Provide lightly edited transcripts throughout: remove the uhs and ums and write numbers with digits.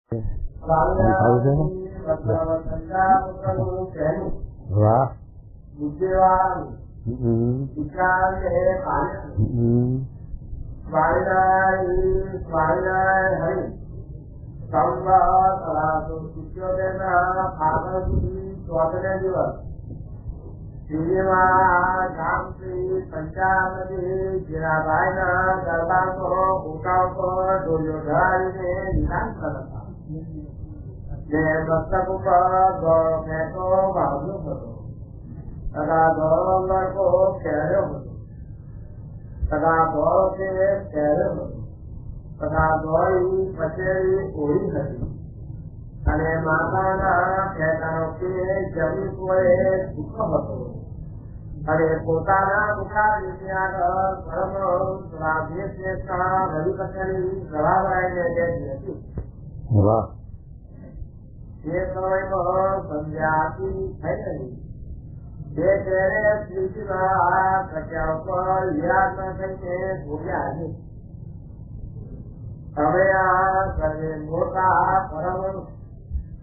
વાહ પંચાનદી જીરાભાઈ ના દરબાર તો ઉઠાવ પર ડોલ્યો ઢાળીને નિદાન કરતા મસ્તક ઉપર ગોળો ફેંકો વાગ્યો હતો તથા ગોળો લડકો ખેર્યો હતો તથા ગોળો છે ખેર્યો હતો તથા ગોળી પચેરી ઓળી હતી અને માતાના ખેતરો કે જમી કોએ દુઃખ હતો અને પોતાના દુઃખા ધર્મ રવિ કચેરી જવાબરાઈને બેઠી હતી. તે સમયમાં સંધ્યાથી થઈ રહી તે ત્યારે શ્રીજીના કચા ઉપર વિરાજમાન થઈને ભોગ્યા છે. હવે આ સર્વે મોટા પરમ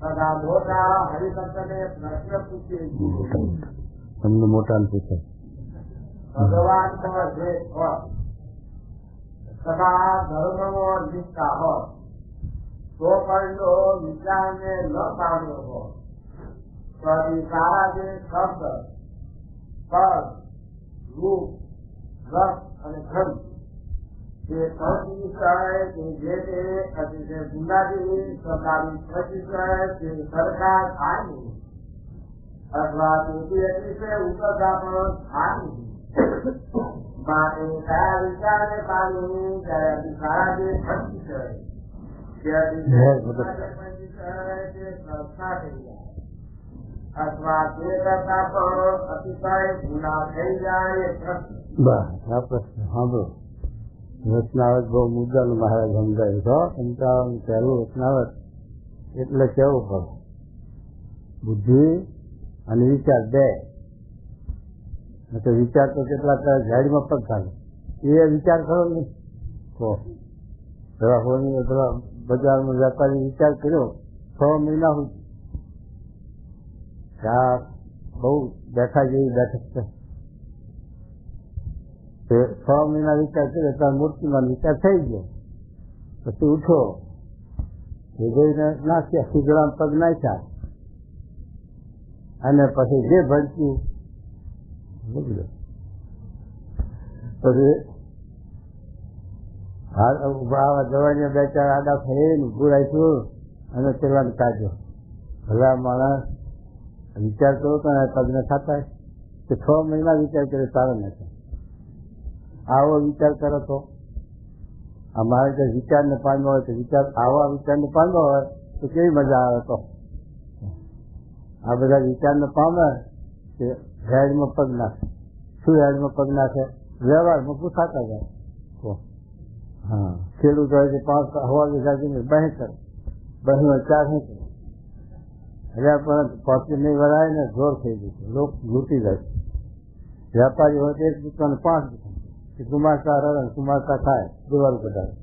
તથા મોટા હરિભક્તને પ્રશ્ન પૂછે તમને મોટા ને પૂછે ભગવાન પર જે હોય તથા ધર્મનો નિષ્ઠા હોય તો પણ વિચારને ન પામ્યો હોય તો સારા જે શબ્દ પદ રૂપ રસ અને ધર્મ તે વિષય કે જે તે અતિશય ગુંડાજી સરકારી વિષય તે સરકાર થાય નહીં અથવા તેથી અતિશય ઉતરતા પણ થાય નહીં. માટે કયા વિચારને પામી ત્યારે સારા જે ભક્તિ છે અથવા તે કરતા પણ અતિશય ગુના થઈ જાય પ્રશ્ન. સાંભળો વચનાવત બહુ મુદ્દાનું મહારાજ સમજાયું છો. 55 પહેલું વચનાવત એટલે કેવું પડે બુદ્ધિ અને વિચાર બે. વિચાર તો કેટલાક ઝાડમાં પગ ચાલે એ વિચાર કરો ને તો બજારમાં વેપારી વિચાર કર્યો 6 મહિના સુધી આ બહુ બેઠા જેવી બેઠક છે. 6 મહિના વિચાર કર્યો ત્યારે મૂર્તિમાં વિચાર થઈ ગયો. પછી ઉઠો એ જઈને નાખ્યા સીધડા પગ નાખ્યા અને પછી જે ભડક્યું પછી જવાની 2-4 આડા થઈને ગુરાઈશું અને ચલવાનું કાઢ્યો. ભલા માણસ વિચાર કરો તો પગને થતા કે 6 મહિના વિચાર કર્યો સારો નથી. આવો વિચાર કરો તો અમારે જે વિચારને પામ્યો હોય તો આવા વિચારને પામ્યો હોય તો કેવી મજા આવે. તો આ બધા વિચારને પામે કે હેડમાં પગ નાખે. શું હેડમાં પગ નાખે? વ્યવહારમાં પૂછાતા જાય. હા ખેડૂત હોય કે 5 હવા વીઘા જમીન બહે કરે, બહેનો 4 કરે. હવે પણ પહોંચી નહીં વરાય ને જોર થઈ ગયું છે, લોકો લૂંટી જાય. વેપારી હોય તો 1 દુકાન 5 દુકાન ગુમાસ્તા રહે, ગુમાસ્તા થાય, દિવાલ કઢાવે.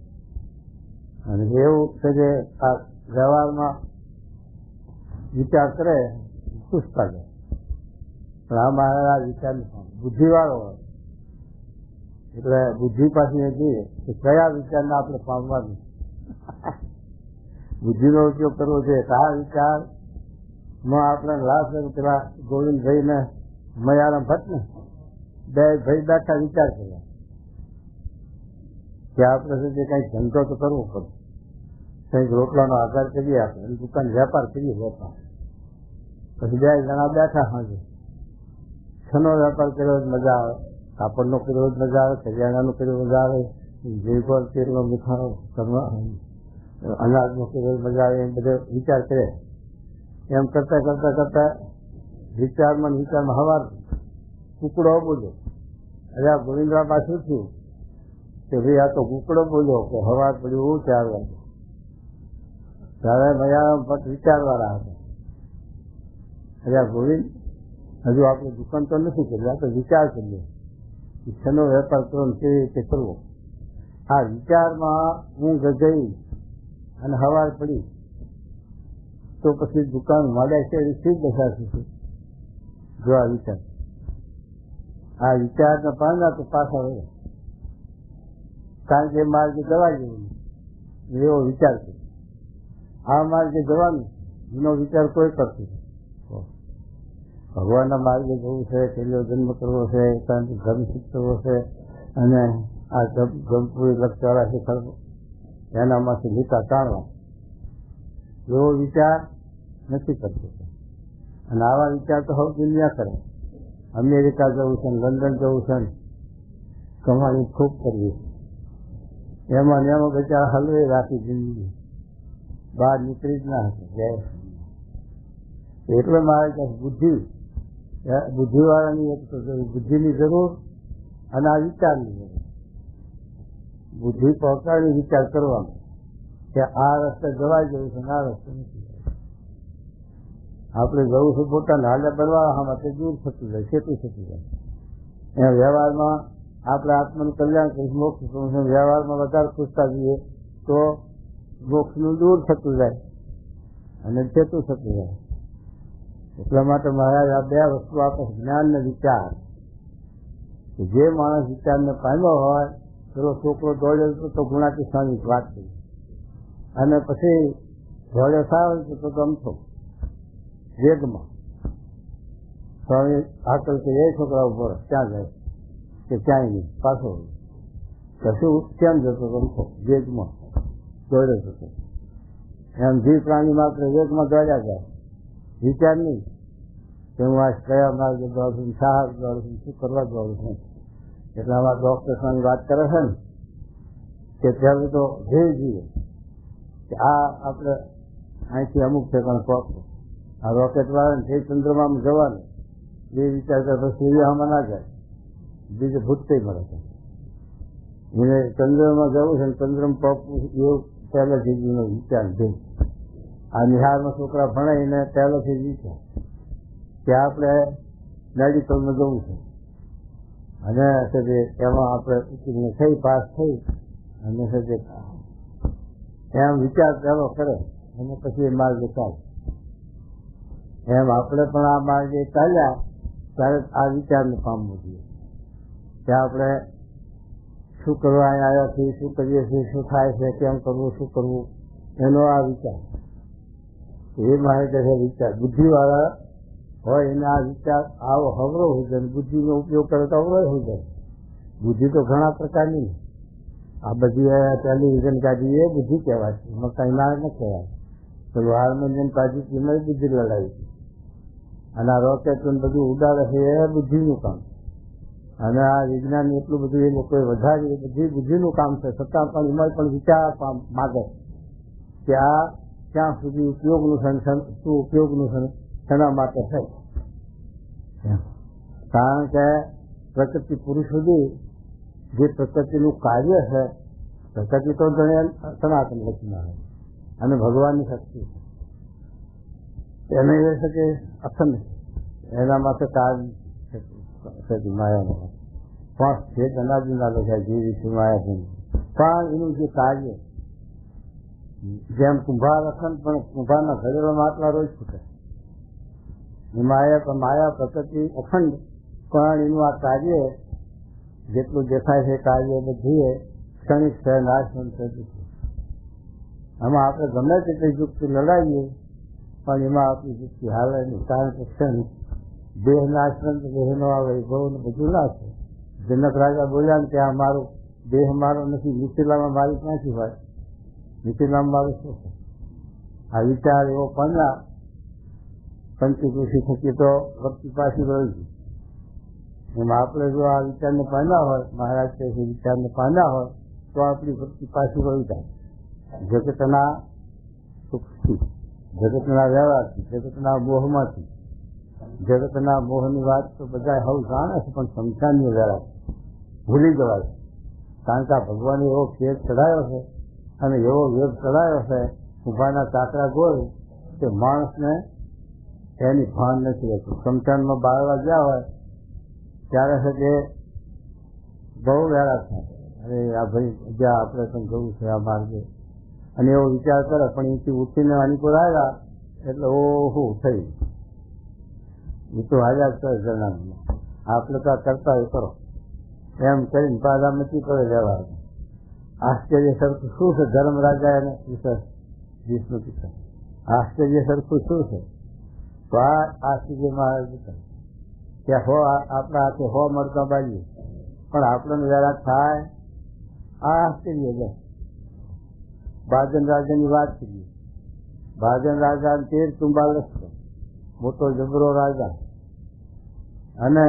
અને એવું છે કે આ વ્યવહારમાં વિચાર કરે પૂછતા જાય. પણ આ મારા વિચાર બુદ્ધિવાળો હોય એટલે બુદ્ધિ પાછી જોઈએ કે કયા વિચારને આપણે પામવાનું. બુદ્ધિનો ઉપયોગ કરવો જોઈએ. કયા વિચારમાં આપણે લાભ પેલા ગોવિંદભાઈ ને મયારામ ભટ્ટ ને 2 ભાઈ બેઠા વિચાર કર્યા કે આપણે સુધી કંઈક ધંધો તો કરવો પડે, કંઈક રોટલાનો આધાર કરીએ, આપણે દુકાન વેપાર કરીએ. વેપાર પછી 2 જણા બેઠા હાજર છનો વેપાર કર્યો જ મજા આવે, કાપડનો કર્યો જ મજા આવે, કરિયાણાનો કર્યો મજા આવે, જયગોળ તેલનો મીઠાનો અનાજનો કર્યો મજા આવે. એમ બધે વિચાર કરે. એમ કરતા કરતા કરતા વિચારમાં હવાર કુકડો બોલ્યો. અરે આ ગોવિંદરા પાછું થયું કે ભાઈ આ તો કુકડો બોલ્યો કે હવાર પડ્યું 4 વાગે. ત્યારે મયા ભટ્ટ વિચારવાળા હતા. અરે ગોવિંદ હજુ આપણે દુકાન તો નથી કરી, આપણે વિચાર કરીએ શેનો વેપાર કરવો કેવી રીતે કરવો. આ વિચારમાં ઊંઘ ગઈ અને હવાર પડી તો પછી દુકાન માડા છે એવી દશા છે. જો આ વિચારના પાના તો પાછા રહે, કારણ કે માર્ગે જવા જેવું એવો વિચાર છે. આ માર્ગે જવાનું એનો વિચાર કોઈ કરતું નથી. ભગવાનના માર્ગે જવું છે, પેલો જન્મ કરવો છે, ધર્મ શીખવો છે, અને આ જમપુરી લક્ષવાળા શિખર એનામાંથી લીટા તાણવા એવો વિચાર નથી કરતો. અને આવા વિચાર તો હવે દુનિયા કરે. અમેરિકા જવું છે, લંડન જવું છે, કમાણી ખૂબ કરવી છે, એમાં ને એમાં બચારા હલવે રાખી જિંદગી બહાર નીકળી જ ના શકે. એટલે મારે ત્યાં બુદ્ધિવાળાની એક તો બુદ્ધિની જરૂર અને આ વિચારની જરૂર. બુદ્ધિ પહોંચાડી વિચાર કરવાનો કે આ રસ્તે જવાય જવું છે, આ રસ્તે નથી. આપણે જવું છે પોતાને હાલે બનવા માટે દૂર થતું જાય, છેતું થતું જાય. એ વ્યવહારમાં આપણે આત્માનું કલ્યાણ કરીશું, મોક્ષ કરીશું. વ્યવહારમાં વધારે ખુશતા જઈએ તો મોક્ષનું દૂર થતું જાય અને છેતું થતું જાય. એટલા માટે મહારાજ આ બે વસ્તુ આપે, જ્ઞાન ને વિચાર. જે માણસ વિચારને પામ્યો હોય, પેલો છોકરો દોડ્યો તો ગુણાતીત વાત કરી, અને પછી દોડ્યો થાય તો ગમતો વેગમાં સ્વામી આકલ કે એ છોકરા ઉભો ક્યાં જાય કે ક્યાંય નહીં, પાછો કશું કેમ જતો ગમતો વેગમાં દોડ્યો જતો. એમ જીવ પ્રાણી માત્ર વેગમાં દોડ્યા જાય, વિચાર નહીં કે હું આ કયા માર્ગે દોડું છું, શા દોડું છું, શું કરવા દોડું છું. એટલે આમાં ડોક્ટર સ્વામી વાત કરે છે ને કે ત્યારે તો ધ્યેય જીવે કે આ આપણે અહીંથી અમુક ઠેકાણે પહોંચવું, આ રોકેટ વાળાને જે ચંદ્રમામાં જવાનું એ વિચાર કરે તો સૂર્યમાં ના જાય, બીજે ભૂતથી મળે છે. એને ચંદ્રમાં જવું છે, ચંદ્રમાં પહોંચવું એવું પહેલેથી જ એનો વિચાર છે. આ નિહાળમાં છોકરા ભણાવીને પહેલેથી જ વિચાર કે આપણે મેડિકલમાં જવું છે, અને એમાં આપણે થઈ પાસ થઈ અને એમ વિચાર પહેલો કરે અને પછી એ માર્ગે ચાલે. એમ આપણે પણ આ માર્ગે ચાલ્યા ત્યારે આ વિચારને પામવું જોઈએ કે આપણે શું કરવા અહીંયા આવ્યા છીએ, શું કરીએ છીએ, શું થાય છે, કેમ કરવું, શું કરવું, એનો આ વિચાર. એ મારે વિચાર બુદ્ધિવાળા હોય એને આ વિચાર આવો હવરો હોય જાય. બુદ્ધિનો ઉપયોગ કરે તો અવરો હોય જાય. બુદ્ધિ તો ઘણા પ્રકારની, આ બધી ટેલિવિઝન કાઢી એ બુદ્ધિ કહેવાય છે, મકાઈ ના ન કહેવાય. પેલું હાર્મોનિયમ કાઢી એમાં બુદ્ધિ લડાવી છે, અને આ રોકેટ બધું ઉડાડે છે એ બુદ્ધિનું કામ. અને આ વિજ્ઞાન એટલું બધું એ લોકોએ વધારી, બધી બુદ્ધિનું કામ છે, છતાં પણ એમાં પણ વિચાર માગે કે આ ક્યાં સુધી ઉપયોગનું છે, શું ઉપયોગનું છે, તેના માટે છે. કારણ કે પ્રકૃતિ પુરુષ સુધી જે પ્રકૃતિનું કાર્ય છે, પ્રકૃતિ તો સનાતન રચના છે અને ભગવાનની શક્તિ છે, એને એ છે કે અખંડ એના માટે કાર્ય માયા 5 છેદ અનાદિના લખાય જેવી માયા છે. પણ એનું જે કાર્ય જેમ કુંભાર અખંડ પણ કુંભારના ઘરેલો માટલા રોજ છૂટે. માયા પ્રકૃતિ અખંડ પણ એનું આ કાર્ય જેટલું દેખાય છે કાર્ય બધું ક્ષણિક છે, નાશવંત છે. આમાં આપણે ગમે તેટલી યુક્તિ લડાવીએ પણ એમાં આપણી યુક્તિ હાલે નહીં, કારણ કે ક્ષણિક દેહ નાશવંત, દેહનો આ વૈભવ બધું ના છે. જનક રાજા બોલ્યા ને કે આ મારું દેહ મારો નથી, મિથિલામાં મારી ક્યાંથી હોય, મિથિલામાં મારું શું છે. આ વિચાર એવો પણ પંચકૃષિ થકી તો વખતિ પાછી રહી ગઈ. એમાં આપણે જો આ વિચારને પામ્યા હોય, મહારાજ કહે છે વિચારને પામ્યા હોય તો આપણી ભક્તિ પાછી રહી જાય. જગતના સુખથી, જગતના વ્યવહારથી, જગતના મોહમાંથી. જગતના મોહની વાત તો બધા હવ જાણે છે, પણ સંખ્યાની વ્યવહાર ભૂલી જવાય. કારણ કે આ ભગવાને એવો ખેદ ચડાયો છે અને એવો વેગ ચડાયો છે, ઉભાના ચાકરા ગોળ કે માણસને એની ભાન નથી રહેતું. સમસાનમાં બાળવા ગયા હોય ત્યારે છે કે બહુ વેળા થાય, અરે આ ભાઈ જ્યાં આપણે પણ જવું છે આ માર્ગે, અને એવો વિચાર કરે પણ એથી ઉઠીને અનુકૂળ આવ્યા એટલે ઓહું થઈ એ તો હાજર કરે જણાવીને આપણે તો કરતા હોય કરો એમ કરીને પાછા મચી પડે જવા. આશ્ચર્ય સરખું શું છે ધર્મ રાજા એને વિષ્ણુ કીધું આશ્ચર્ય સરખું શું છે? તો આ આશ્ચર્ય મહારાજ કીધું કે આપણા હાથે મળતા બાજુ પણ આપણને જરા થાય આ આશ્ચર્ય છે. બાજન રાજાની વાત કરીએ. બાજન રાજા 13 તુંબા લખતો મોટો જબરો રાજા અને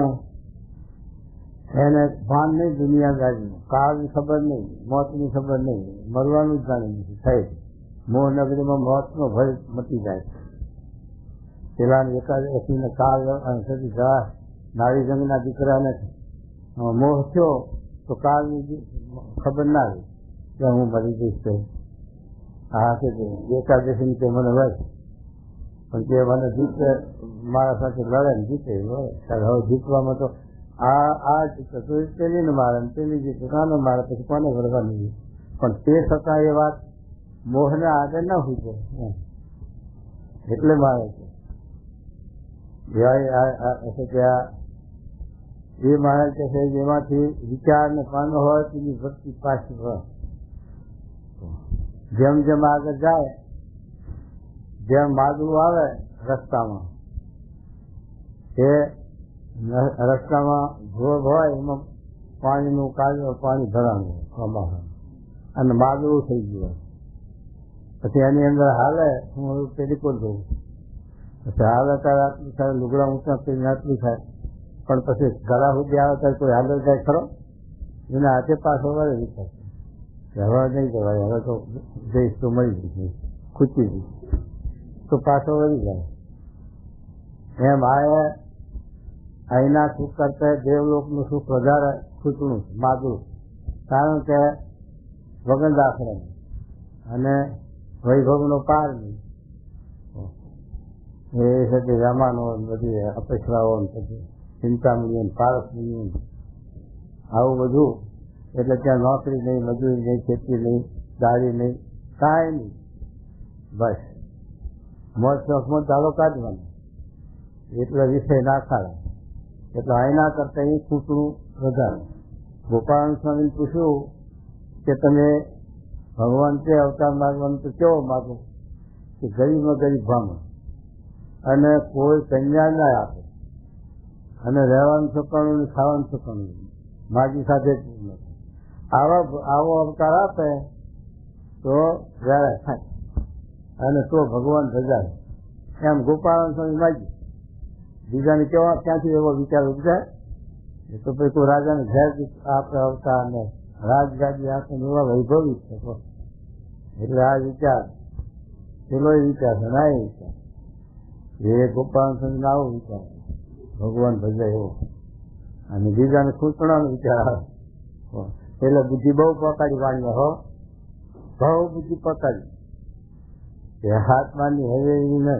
એને ભાન નહીં દુનિયાદારીનું કાળની ખબર નહીં મોતની ખબર નહીં મરવાનું જ જાણી નથી થઈ મોહનગરીમાં મોતનો ભય મટી જાય. પેલા એકાદશીને કાળ સદી જવા નારી જંગના દીકરાને મોહ થયો તો કાળની ખબર ના રહી કે હું મરી જઈશ. હા કે એકાદશી તે મને હોય પણ કે મને જીતે મારા સાથે લડે ને જીતે હવે જીતવામાં તો આ જીતે તો પેલીને મારે ને પેલી જીતે નાનો મારે પછી કોને વળવાની. પણ તે છતાં એ વાત મોહને આગળ ના હોય એટલે મારે છે એ મહારાજ કહે છે જેમાંથી વિચાર ને પાનો હોય તેની ભક્તિ પાછી હોય. જેમ જેમ આગળ જાય જેમ માદળું આવે રસ્તામાં એ રસ્તામાં ભોગ હોય એમાં પાણીનું કાઢો પાણી ભરાનું હોય અને માદળું થઈ ગયું પછી એની અંદર હાલે હું પેલી કોણ જોઉં પછી હાલે ત્યારે આટલું થાય લુગડા ઊંચા કરીને આટલું થાય પણ પછી ગળા સુધી આવે ત્યારે કોઈ હાલે જાય ખરો એના હાથે પાછો વળે વિચાર હવે નહીં જવાય હવે તો જઈશ તો મળી જઈશ ખૂચી જઈશ તો પાછો વળી જાય. એમ અહીંના સુખ કરતા દેવલોકનું સુખ વધારે ખૂચણું માગું કારણ કે વગન દાખલા અને વૈભવનો પાર નહીં. એ સાથે રામાનો બધી અપેક્ષાઓ પછી ચિંતામણી પારસમણી આવું બધું એટલે ત્યાં નોકરી નહીં મજૂરી નહીં ખેતી નહીં દાળી નહીં કાંઈ નહીં બસ મોજ શોખમાં ચાલો કાઢવાનું એટલે વિષય ના ખાડા એટલે અહીંના કરતા એ ખૂટણું વધારે. ગોપાલ સ્વામીને પૂછ્યું કે તમે ભગવાન છે અવતાર માગવાનું તો કેવો માગો કે ગરીબમાં ગરીબ ભામો અને કોઈ કન્યા ના આપે અને રહેવાનું છોકરાનું ને ખાવાનું છોકરાનું માગી સાથે આવો અવતાર આપે તો જયારે થાય અને તો ભગવાન રજાય એમ ગોપાલ સ્વામી માગી. બીજાને કેવા ક્યાંથી એવો વિચાર ઉપજાય એ તો પછી કોઈ રાજાને ઘેર આપણે અવતાર ને રાજગાદી આપે એવા વૈભવી છે એટલે આ વિચાર પેલો વિચાર છે ના એ વિચાર એ ગોપાલ સ્વામી આવો વિચાર ભગવાન ભજાય એવો અને બીજાને ખૂંચણાનો વિચાર આવે એટલે બુદ્ધિ બહુ પકાડી વાળી હો બહુ બુદ્ધિ પકાડી એ હાથમાંની હવેલી ને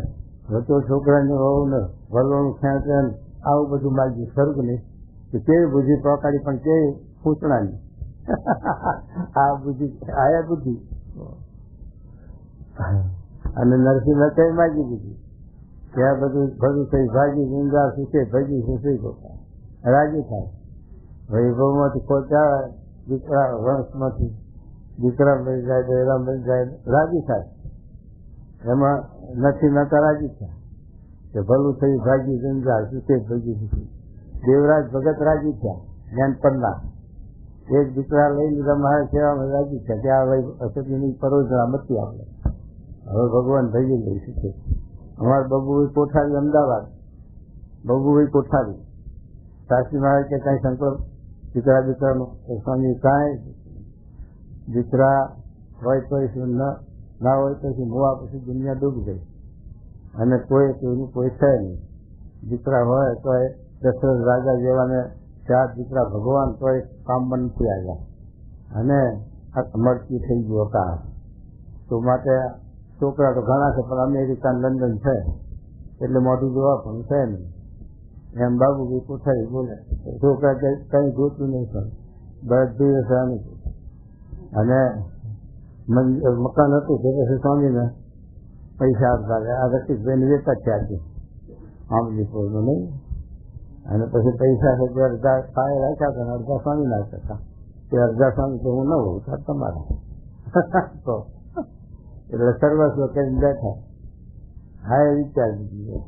વચો છોકરાની હોવું ને વલોણું ખેંચે આવું બધું માગી સ્વર્ગ નહીં કે કેવી બુદ્ધિ પકાડી પણ કેવી ખૂંચણાની આ બુદ્ધિ આયા બુદ્ધિ અને નરસિંહ કઈ માગી દીધી કે આ બધું થઈ ભાગી નિંદા સુખે ભજી સુખી ગોપાલ રાજી થાય. વૈભવમાંથી ખોટ આવે દીકરા વંશમાંથી દીકરા મળી જાય દહેરા મળી જાય રાજી થાય. એમાં નથી નતા રાજી થાય કે ભલું થઈ ભાગી નિંદા સુખે ભજી સુખી. દેવરાજ ભગત રાજી થયા જ્ઞાન પન્ના એક દીકરા લઈ લીધા મારા સેવામાં રાજી થયા ત્યાં અસતીની પરોજના મતી આપણે હવે ભગવાન ભજી લઈ શકે. અમારા બબુભાઈ કોઠારી અમદાવાદ બબુભાઈ કોઠારી સાસી મહારાજ કે કાંઈ સંકલ્પ દીકરા દીકરાનો સ્વામી કાંઈ દીકરા હોય તો ના હોય તો મોવા પછી દુનિયા ડૂબી ગઈ અને કોઈનું કોઈ છે નહીં. દીકરા હોય તો એ દશરથ રાજા જેવાને 4 દીકરા ભગવાન તો એ કામમાં નથી આવ્યા અને મળતી થઈ ગયો કાળ તો માટે છોકરા તો ઘણા છે પણ અમેરિકા લંડન છે એટલે મોટું જોવા પણ છે નહીં. એમ બાબુભાઈ કોઠારી બોલે છોકરા કંઈ જોતું નહીં પણ બધું સ્વામી અને મકાન હતું તે પછી સ્વામીને પૈસા આ રસિકભાઈને વેચતા થયા છે આંબલી પોળનું નહીં. અને પછી પૈસા છે તે અડધા ખાય રાખ્યા હતા અને અડધા સ્વામી નાખ્યા હતા. તે અડધા સ્વામી તો હું ન હોઉં તો તમારા તો એટલે સર્વસ્વ કરીને બેઠા. હા એ વિચાર દીધી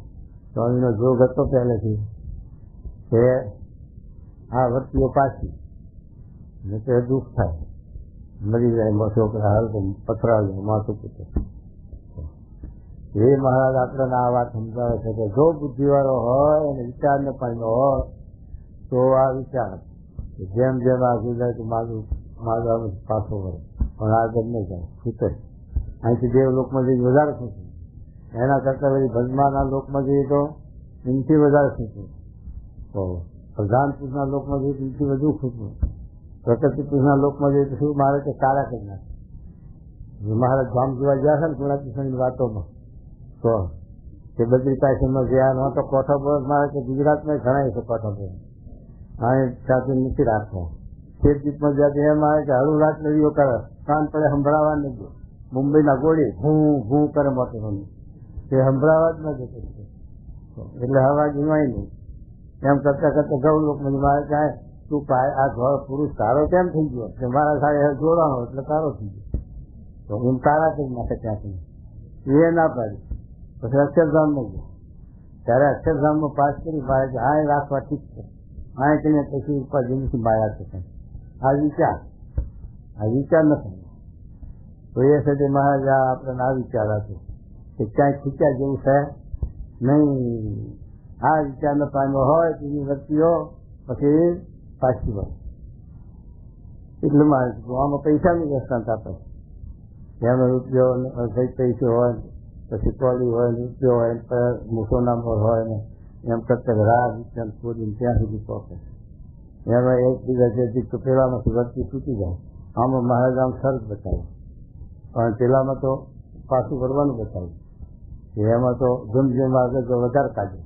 સ્વામીનો જોગ હતો પહેલેથી કે આ વર્તીઓ પાછી ને તે દુઃખ થાય, મરી જાય છોકરા હાલ તો પથરાવી જાય માથું પૂછે. એ મહારાજ આપણને આ વાત સમજાવે છે કે જો બુદ્ધિવાળો હોય અને વિચારને પામ્યો હોય તો આ વિચાર જેમ જેમ આગળ જાય તો માગવાનું પાછો વળે, પણ આગળ નહીં જાય, ખૂટે. અહીંથી દેવલોકમાં જઈ વધારે ખૂટે, એના કરતાં વળી ભગવાનના લોકમાં જઈએ તો એમથી વધારે ખૂટે. તો પ્રધાનપુરના લોકમાં જઈએ તો એમથી વધુ ખૂટવું. પ્રકૃતિપુરના લોકમાં જઈએ તો શું મારે કે કાળા કરી નાખે. મહારાજ ધામ જોવા ગયા છે ને ગુણાતીસની વાતોમાં તો કે બધી પાસેમાં ગયા ન તો કોઠો પર મારે કે ગુજરાતમાં ઘણા છે કોઠો પર અહીં સાથે નથી રાખવા. શેરદીપમાં જ્યાં એમ આવે કે હળું રાત લઈઓ કરે, કાન પડે સંભળાવવા નહીં ગયો. મુંબઈના ગોળી ભૂ ભૂ કરે મોટે મને તે સંભળાવવા જ ન જતો. એટલે હવા જીવાય નહીં. એમ કરતા કરતા ગૌ લોકમાં મારે કાંઈ તું આ ઘર પુરુષ તારો કેમ થઈ ગયો કે મારા સાથે જોડાણો એટલે તારો થઈ ગયો. તો એમ તારા કરી નાખે ત્યાંથી એ ના પાડી. પછી અક્ષરધામમાં ગયો ત્યારે અક્ષરધામમાં પાસ કરી મારે કે આ રાખવા ઠીક છે, આ કહીને પછી ઉપર જમીથી માયા છે. આ વિચાર નથી. તો એ સાથે મહારાજ આપણને આ વિચાર હતો કે ક્યાંય ખીચ્યા જેવું છે નહીં. આ વિચાર ન પામ્યો હોય તો એની વ્યક્તિઓ પછી પાછી હોય. એટલે મારે આમાં પૈસાની દૃષ્ટાંત આપે. એમાં રૂપિયો પૈસો હોય, પછી કોળી હોય, રૂપિયો હોય, સોના મોર હોય ને એમ કરતા રાહ વિચાર છોડીને ત્યાં સુધી પહોંચે. એમાં એક બીજા જે પેલામાંથી વર્તી તૂટી જાય. આમાં મહારાજ આમ સર્જ બતાવ્યું, પણ પેલામાં તો પાછું કરવાનું બતાવ્યું. એમાં તો જેમ જેમ આગળ તો વધારે કાઢે,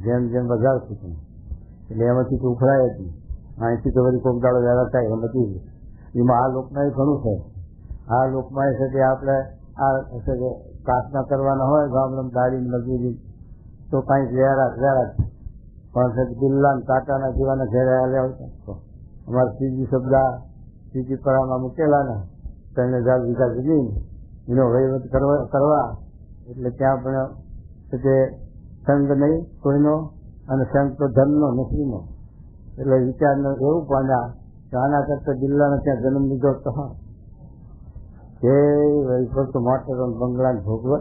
જેમ જેમ વધારે છૂટું એટલે એમાંથી તો ઉખડાય જ નહીં. અહીંથી તો વળી કોક દાડો વહેલા થાય એમ બધી. એમાં આ લોકમાં એ ઘણું છે. આ લોકમાં એ છે કે આપણે આ છે કે પ્રાર્થના કરવાના હોય ગામડામાં દાડી મજૂરી તો કાંઈક વેરા પણ છે બિલ્લા કાંટાના જેવાના ઘેરે આવ્યા હોય. અમારા ત્રીજી શબ્દ ત્રીજી પરામાં મૂકેલા ને 3000 વીઘા જમીન એનો વહીવટ કરવા એટલે ત્યાં પણ કે સંઘ નહીં કોઈનો અને સંઘ તો ધનનો નોકરીનો. એટલે વિચારને એવું પામ્યા કે આના કરતા બિલ્લાને ત્યાં જન્મ લીધો તો હા કે વૈભવ તો મોટો બંગલા ભોગવે.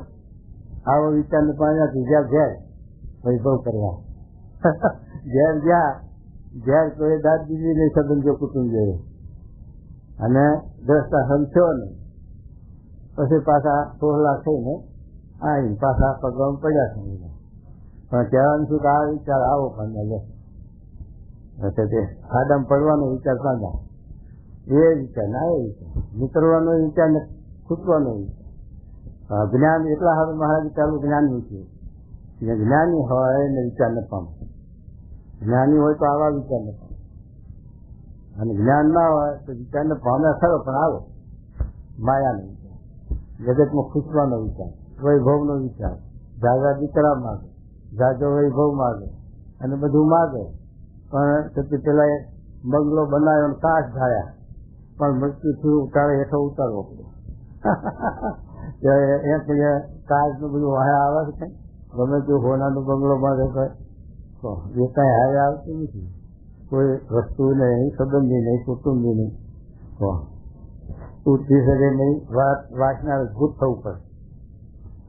આવો વિચારને પામ્યા કે જ્યાં ઘેર વૈભવ કરવા ઘેર કોઈ દાદ દીધી નહીં, સંબંધો કુટુંબ જોડે અને દ્રષ્ટા સમથ્યો નહીં. પછી પાછા સોહલા થઈને આવીને પાછા પગમાં પડ્યા છે. પણ કહેવાનું શું કે આ વિચાર આવો પામ્યા લે તે ખાડામાં પડવાનો વિચાર પામ્યા. એ વિચાર ના એ વિચાર નીકળવાનો વિચાર ને ખૂટવાનો વિચાર. જ્ઞાન એટલા હવે મહારાજ ચાલુ જ્ઞાન મૂક્યું. જ્ઞાની હોય ને વિચાર ન પામે. જ્ઞાની હોય તો આવા વિચાર ન પામે, અને જ્ઞાન ના હોય તો વિચાર ને પામે ખરો પણ આવો માયાનો વિચાર, જગતમાં ખૂટવાનો વિચાર, વૈભવનો વિચાર. જાજા દીકરા માગે, જાજો વૈભવ માગે અને બધું માગે. પણ પછી પેલા બંગલો બનાવ્યો કાચ ધાયા પણ મૃત્યુથી ઉતારે હેઠો ઉતારવો પડે. કાચનું બધું હાય આવે છે, ગમે તે હોનાનો બંગલો માગે એ કઈ હાય આવતું નથી. કોઈ વસ્તુ નહીં, સંબંધી નહીં, કુટુંબી નહીં, તૂટી શકે નહીં. વાસના ભૂત થવું પડે.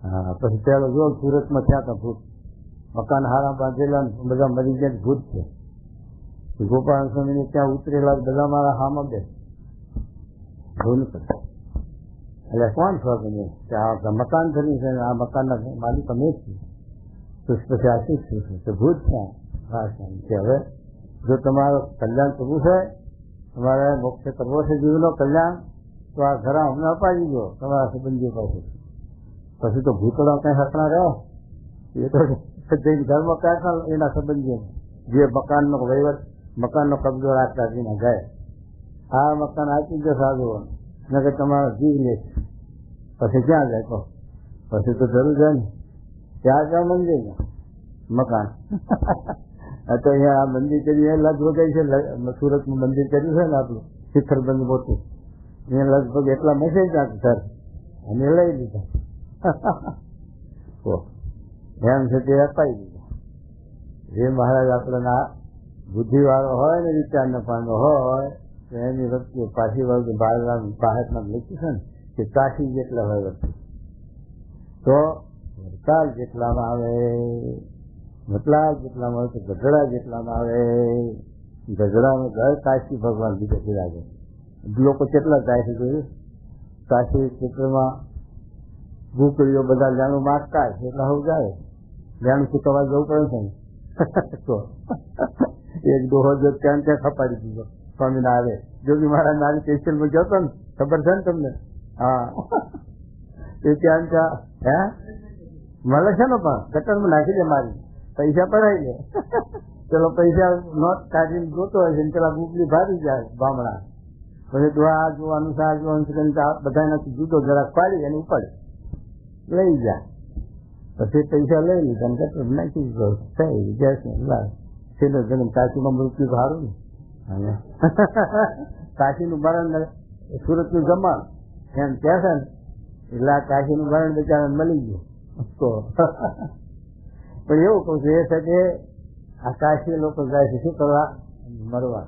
હા પછી પેલો જો સુરતમાં થયા હતા ભૂત, મકાન હારા બાંધેલા બધા મરી ગયા ભૂત છે. ગોપાલ સ્વામીને ત્યાં ઉતરેલા બધા મારા હામાં બે ભૂલ કરે. એટલે કોણ છો તમે? આ મકાન ધરી છે, આ મકાનના માલિક અમે જ છીએ. પછી આશીષ છે ભૂત છે. હવે જો તમારું કલ્યાણ કરવું છે, તમારે મોક્ષ કરવો છે, જીવનો કલ્યાણ, તો આ ઘરા હમણાં અપાવી દો તમારા સંબંધીઓ પાસે. પછી તો ભૂતળા કઈ હસણા રહે એ તો ધર્મ કાઢતા એના સંબંધીઓ જે મકાનનો વહીવટ, મકાનનો કબજો રાખતા એના ગયા. આ મકાન આપી દો સાધુ કે તમારો જીવ લે. પછી ક્યાં જાય કહો? પછી તો જરૂર છે ને ત્યાં ક્યાં મંદિર મકાન તો અહીંયા આ મંદિર કર્યું લગભગ છે સુરતનું મંદિર કર્યું છે ને આપણું શિખરબંધ મોટું અહીંયા લગભગ એટલા મેસેજ ક્યાંક સર અને લઈ લીધા એમ છે તે અપાઈ દીધા. જે મહારાજ આપણને બુદ્ધિવાળો હોય ને વિચારનો પાનો હોય તો એની વસ્તુ પાછી વળતું ભારતમાં લખ્યું છે ને કે કાશી જેટલા હોય વસ્તુ તો વરસાદ જેટલામાં આવે, વટલા જેટલામાં આવે તો ગઢડા જેટલામાં આવે. ગઢડામાં ઘર કાશી ભગવાન બીજા બિરાજે. લોકો કેટલા જાય છે જોયું? કાશી ક્ષેત્રમાં ભૂકડીઓ બધા જાણું માગતા છે એટલે હવે જાય જાણું શીખવા જવું પડે છે ને. તો એક દોહો જો ત્યાં ત્યાં ખપાડી દીધો સ્વામીના આવે જોગી મહારાજ નાની સ્ટેશનમાં ગયો હતો ને ખબર છે ને તમને? હા એ ત્યાં ત્યાં હે મળે છે ને પણ ગટરમાં નાખી દે મારી પૈસા પડાવી લે. પેલો પૈસા નોટ કાઢીને જોતો હોય છે ને પેલા ગુગલી ભારી જાય બામણા પછી તો આ જોવાનું આ જોવાનું બધા નથી જુદો જરાક પાડી અને ઉપાડી લઈ જાય. પછી પૈસા લઈ લીધા અને ગટર નાખી દીધો થઈ ગેસ છેલ્લો જન્મ કાશીમાં મૃત્યુ સારું ને કાશીનું મરણ સુરતનું જમણ એમ કહે છે ને એટલે આ કાશીનું મરણ બિચારાને મળી ગયું. તો પણ એવું કહું છું એ છે કે આ કાશી લોકો જાય છે શું કરવા? મરવા.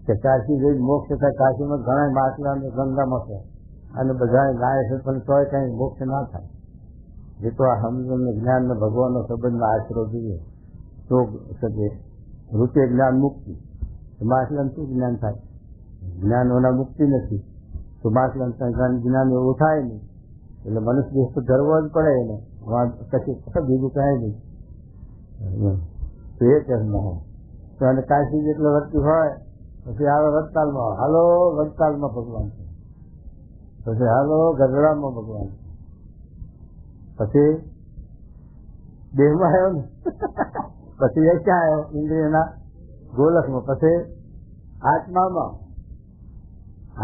કે કાશી જઈ મોક્ષ થાય. કાશીમાં ઘણા માટલા ગંગામાં છે અને બધા ગાય છે પણ તોય કઈ મોક્ષ ના થાય. જે તો આ સમજણ જ્ઞાન ને ભગવાનનો સંબંધમાં આશરો જોઈએ તો શકે રૂપે જ્ઞાન મુક્તિ. માટલાને શું જ્ઞાન થાય? જ્ઞાન વના મુક્તિ નથી તો માટલાને જ્ઞાન એવું થાય નહીં. એટલે મનુષ્ય તો ધરવો જ પડે એને કશું બીજું કાંઈ નહીં. તો એ કેમ હોય તો અને કાશી જેટલો વર્તી હોય પછી આવે વડતાલમાં હાલો વડતાલમાં ભગવાન છે, પછી હાલો ગઢડામાં ભગવાન છે, પછી દેહમાં આવ્યો ને પછી એ ક્યાં આવ્યો? ઇન્દ્રિયના ગોલકમાં. પછી આત્મામાં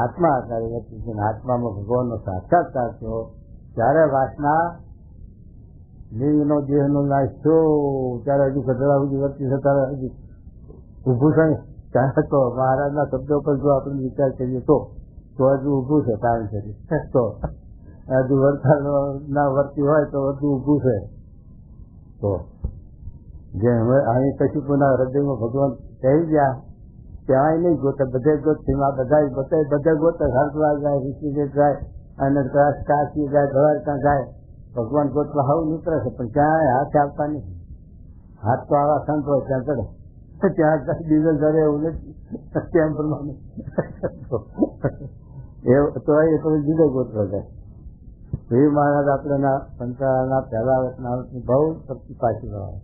આત્મા આકારે વર્તી છે. આત્મામાં ભગવાનનો સાક્ષાત્કાર થયો ત્યારે વાસના લિંગનો દેહનો નાશ થયો ત્યારે હજુ ગઢડા સુધી વર્તી છે ત્યારે હજુ ઊભું છે ને ત્યારે તો મહારાજના શબ્દો પર જો આપણે વિચાર કરીએ તો હજુ ઊભું છે કારણ છે તો હજુ વરસાદ ના વર્તી હોય તો હજુ ઊભું છે. તો જે અહીં કશું કોના હૃદયમાં ભગવાન કહી ગયા ત્યાં નહીં ગોતે બધે ગોત બધા ગોતે હરદ્વાર જાય, ઋષિકેશ જાય અને કાશી જાય, દ્વારકા જાય. ભગવાન ગોતવા હાવ નીકળે છે પણ ક્યાંય હાથ આવતા નથી. હાથ તો આવા સંત હોય ત્યાં ચડે ત્યાં ડીઝલ ધરે એવું નથી તેમ પ્રમાણે તો એ પછી જુદો ગોતવા જાય. એ મહારાજ આપણેના સંતાના પહેલા વર્ષની બહુ શક્તિ પાછી વળાવે.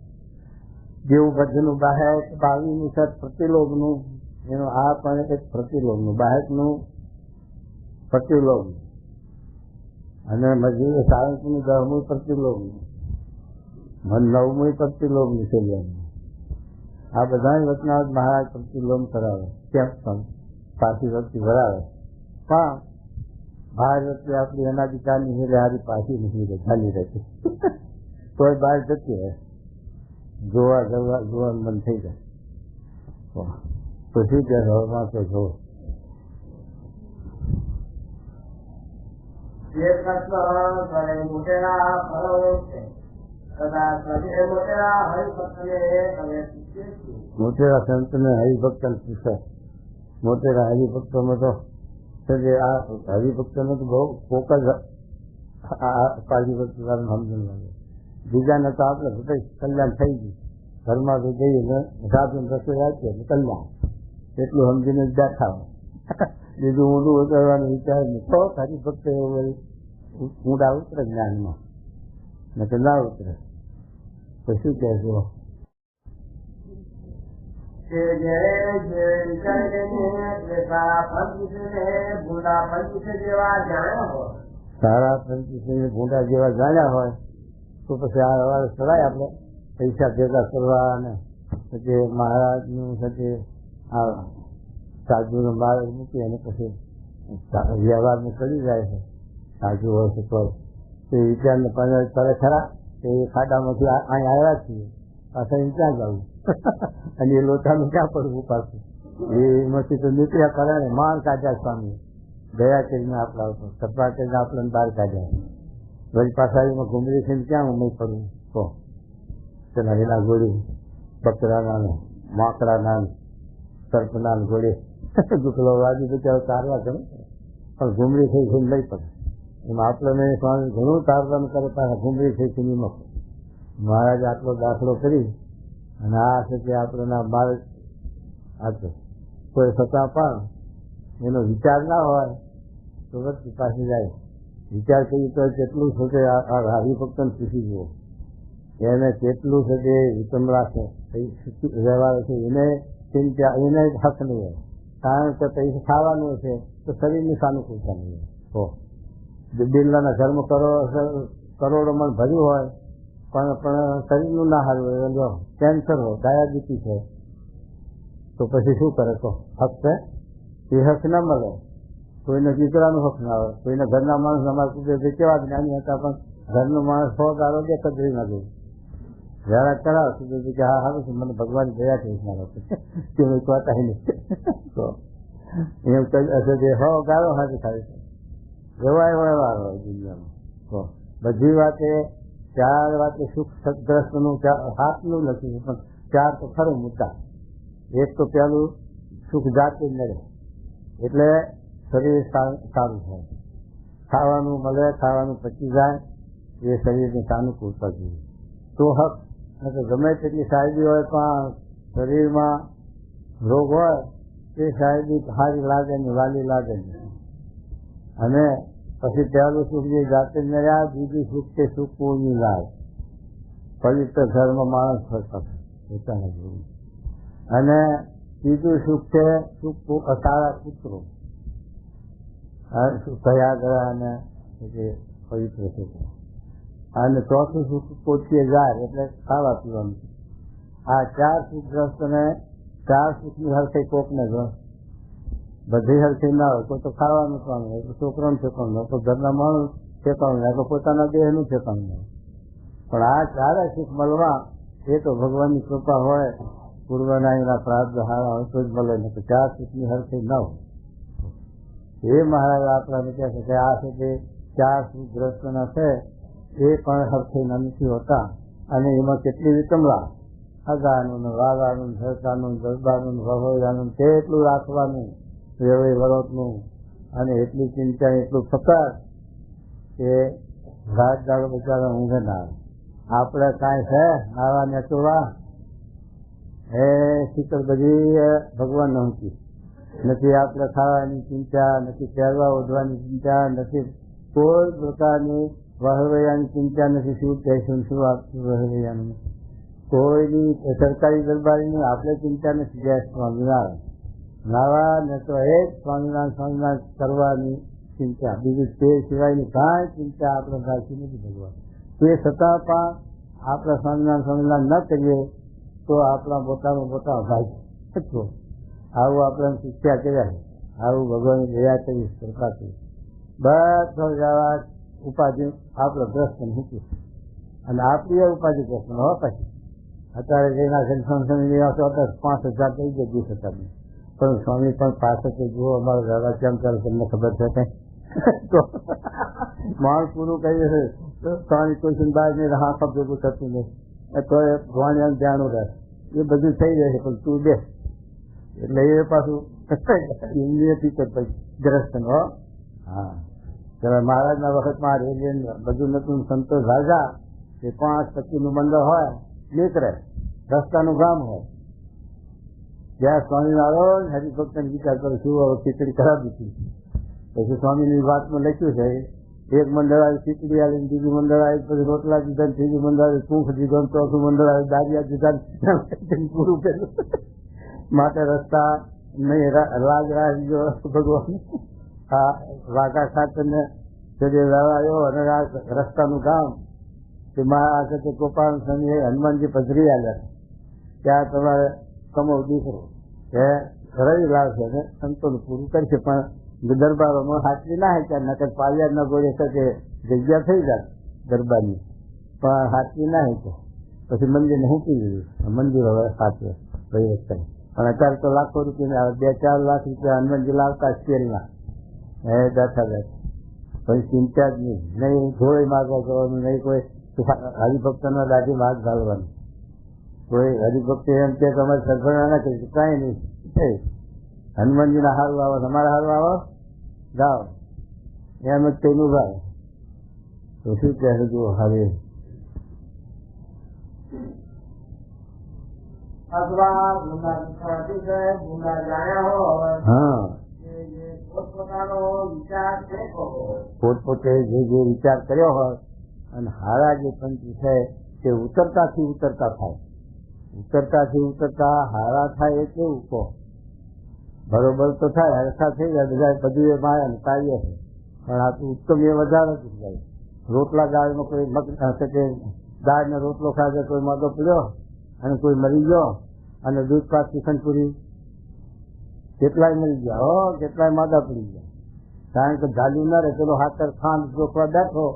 જેવું બધું બાહેક 22નું છે પ્રતિલોભનું એનું આ પણ એક પ્રતિલોભનું બાહેકનું પ્રતિલોભનું અને મજૂર સાયન્સનું 10મું પ્રતિલોભનું 9મું પ્રતિલોભનું છે. આ બધા વચનાવત મહારાજ પ્રતિલોભ કરાવે કેમ પણ પાછી વખતી ભરાવે પણ બહાર વખતે આપણી અનાધિકારની હિરે હારી પાછી નીકળી ચાલી રહેતી તોય બહાર જતી રહે જોવાનું મન થઈ જાય. તો શું કે હવામાં તો જોવો મોટેરા સંતને હરિભક્ત પૂછે. મોટેરા હરિભક્તોમાં તો આ હરિભક્તોને તો બહુ કોક જ પાછી ભક્ત સમજણ લાગે. બીજાને તો આપણે બધા કલ્યાણ થઈ ગયું. ઘરમાં તો જઈએ ને સાધુ રસોઈ રાખીએ કલ્યાણ એટલું સમજીને જ બેઠા હોય. બીજું ઊંડું ઉતરવાનું વિચાર નહીં. તો હરિભક્ત ઊંડા ઉતરે જ્ઞાનમાં ને કે ના ઉતરે તો શું કહેશો? સારા પંચવીસે ભૂંડા જેવા જાણ્યા હોય તો પછી આ સવારે ચડાય આપણે પૈસા ભેગા કરવા અને પછી મહારાજનું સાથે આ સાધુનો માર્ગ મૂકી અને પછી વ્યવહારમાં ચડી જાય છે. સાધુ હોય છે તો એ વિચારને કરે ખરા કે એ ખાડામાંથી અહીં આવ્યા છીએ, પાછા અહીં ક્યાં જવું અને એ લોટાનું ક્યાં પડવું પાછું, એમાંથી તો નીકળ્યા કરે ને માણ કાઢ્યા સ્વામી, દયા કરીને આપણા ઉપર સપા કરીને આપણને બહાર કાઢ્યા. વળી પાછા એમાં ઘૂમરી થઈને ક્યાં હું પડવું તો તેના એના ગોળી બકરાના માકડાના સર્પના ગોળી દુખલો વાગી બચાવ તારવા ગમે પણ ઘૂમરી થઈ થઈને લઈ પડે. એમાં આપણને સ્વામી ઘણું તારવાનું કરે પાછા ઘૂમરી થઈ થઈને એમાં મહારાજ આટલો દાખલો કરી અને આ છે કે આપણને બાર આપે કોઈ છતાં પણ એનો વિચાર ના હોય તો વસ્તુ પાછી જાય. વિચાર કરીએ તો કેટલું છે કે આ હરિભક્તને પૂછી જુઓ એને કેટલું છે કે વિતમરા છે વ્યવહાર છે એને ચિંતા એને હક નહીં હોય, કારણ કે પૈસા ખાવાનું છે તો શરીરની સાનુકૂળતા નહીં હોય. તો બિરલાના ધર્મ કરોડો મણ ભર્યું હોય પણ શરીરનું ના હારું હોય, જો કેન્સર હોય, ડાયાબિટીસ હોય તો પછી શું કરે? તો હક છે એ હક ના મળે. કોઈને દીકરાનું હક ના હોય, કોઈને ઘરના માણસ અમારા કુદરતી કેવા જ્ઞાની હતા પણ ઘરનું માણસ 100 દાડો બે કદરી ના ગયું જરા કરાવ કુદરતી કે હા સારું છે મને ભગવાન દયા થઈ મારો કે કહેતા નહીં તો એમ કઈ હશે કે ગાળો હાજર થાય છે એવા એવા હોય દુનિયામાં. તો બધી વાતે 4 વાતે સુખ સદગ્રસ્તનું હાથનું નથી પણ 4 તો ખરું મુદ્દા. એક તો પેલું સુખ જાતે મળે એટલે શરીર સારું થાય, ખાવાનું મળે, ખાવાનું પચી જાય, એ શરીરને સાનુકૂળતા જોઈએ તો હક. ગમે તેટલી સાહેબી હોય પણ શરીરમાં રોગ હોય એ સાહેબી સારી લાગે ને વાલી લાગે ને. અને પછી પહેલું સુખ જે જાતે મળ્યા, બીજું સુખ તે સુખ પૂર્ણની લાય પવિત્ર ધર્મ માણસ પોતાના જોવું. અને ત્રીજું સુખ છે સુખ સારા પુત્રો કયા ગયા અને પવિત્ર સુખ. અને ચોથું સુખ પોતીએ જાય એટલે ખાવા પીવાનું. આ 4 સુખગ્રસ્તને 4 સુખની હરખી કોકને ગણ બધી હરખી ના હોય. કોઈ તો ખાવાનું ઠેકાણું હોય, છોકરાનું ઠેકાણું હોય, તો ઘરના માણસ ઠેકાણું હોય, તો પોતાના દેહનું ઠેકાણું હોય. પણ આ 4 સુખ મળવા એ તો ભગવાનની કૃપા હોય, પૂર્વના એના પ્રાર્થ હારા હોય તો જ મળે ને. તો 4 સુખની હરખી ન હોય. એ મહારાજ આપણાને કહે છે કે આ છે તે 4 સુખગ્રસ્તના છે એ પણ હરખીના નથી હોતા. અને એમાં કેટલી વિતમલા હગાનું, વાગાનું, સરકારનું, દરબારનું, વહોયાનું કેટલું રાખવાનું, વ્યવહાર વરોતનું, અને એટલી ચિંતા એટલું ફકર કે રાત દાડો બચારા ઊંઘે ના આવે. આપણે કાંઈ છે આવા નેચોવા એ શીતળ બધી ભગવાન નહોતી નથી. આપણે ખાવાની ચિંતા નથી, પહેરવા ઓઢવાની ચિંતા નથી, કોઈ પ્રકારની વહવૈયાની ચિંતા નથી. શું કહેશું શું આપશું વહવૈયાનું કોઈની સરકારી દરબારીની આપણે ચિંતા નથી. જય સ્વામિનારાયણ નાવા ને તો એ જ સ્વામિનારાયણ કરવાની ચિંતા, બીજું તે સિવાયની કાંઈ ચિંતા આપણે રાખી નથી ભગવાન. તે છતાં પણ આપણે સ્વામિનારાયણ ન કરીએ તો આપણા મોટામાં મોટા ભાઈ આવું આપણે શિક્ષા કર્યા છે. આવું ભગવાનની દયા કરી કૃપા કરી બધો જવા ઉપાધિ આપણે ગ્રસ્ત મૂકી અને આપણી ઉપાધિ ગ્રસ્ત હો. પછી અત્યારે જેના સંસ્થાન 5,000 થઈ ગયા 20,000 પણ સ્વામી પણ પાછળ જુઓ અમારો દાદા કેમ ચાલે તમને ખબર છે કે તો માણસ પૂરું કહી છે સ્વામી કોઈ બહાર નહીં હાથ ભેગું થતું નહીં તો એ ભણવાનું ધ્યાન રહે એ બધું થઈ જાય છે પણ તું દે એટલે એ પાછું ઇન્દ્રિયથી ગ્રસ્ત હો. હા મહારાજના વખતમાં રેલવે બધું નતું સંતોષ રાજા એ 5-25 મંડળ હોય નીકળે રસ્તાનું ગામ હોય જ્યાં સ્વામિનારાયણ હરિભક્તને વિચાર કરો શું હવે ખીચડી કરાવી દીધી. પછી સ્વામીની વાતમાં લખ્યું છે એક મંડળ આવી ખીચડી આવી, બીજું મંડળ આવી, પછી રોટલા દીધા, ત્રીજું મંડળ આવી પૂંખ દીધો, ચોથું મંડળ આવી દાદિયા દીધા પૂરું કર્યું. માટે રસ્તા નહીં રાજ રાખજો ભગવાન. આ વાઘા ખાતરને આવ્યો અને આ રસ્તાનું ગામ કે આ સાથે ગોપાલ સ્વામી હનુમાનજી પધરી આવ્યા ત્યાં તમારે કમો દીકરો એ રવિ લાવશે અને સંતોનું પૂરું કરશે. પણ દરબારોમાં હાથવી ના હોય ત્યાં નકર પાલિયાદના ગોળે સાથે જગ્યા થઈ જાય ગરબાની, પણ સાચવી ના તો પછી મંદિરને મૂકી દીધું. મંદિર હવે સાચવે કઈ વખતે, પણ અત્યારે તો લાખો રૂપિયા 2-4 લાખ રૂપિયા હનુમાનજી લાવતા સ્કેલના બેઠા બેઠા. પછી ચિંતા જ નહીં ધોળી માગવા જવાનું, નહીં કોઈ હરિભક્તનો દાઢી માગ ઘાલવાની. કોઈ હરિભક્તિ એમ કે તમારે સરભરા ના કરી કાંઈ નહીં, હનુમાનજીના હારું આવો, તમારા હારું આવો ગાઓ, એમ જ તેનું ગાય. તો શું કહે જુઓ હવે અથવા ગુના જાણ્યા હોય, હા પોતપોતાનો વિચાર પોતપોતે જે વિચાર કર્યો હોય અને હારા જે પંચ છે તે ઉતરતાથી ઉતરતા થાય, ઉતરતાથી ઉતરતા હારા થાય એ કેવું કહો? બરોબર તો થાય, હરખા થઈ જાય બધા, બધું એ માયા કાર્ય છે, પણ આ તો ઉત્તમ એ વધારે જ જાય. રોટલા દાળમાં કોઈ મગ કે દાળને રોટલો ખાધે કોઈ મગો પીડ્યો અને કોઈ મરી ગયો, અને દૂધ પાક કિશનપુરી કેટલાય મરી ગયા, કેટલાય માદા પડી ગયા. કારણ કે ઝાલ્યું ના રહે, પેલો હાથર ખાંડ ચોખવા બેઠો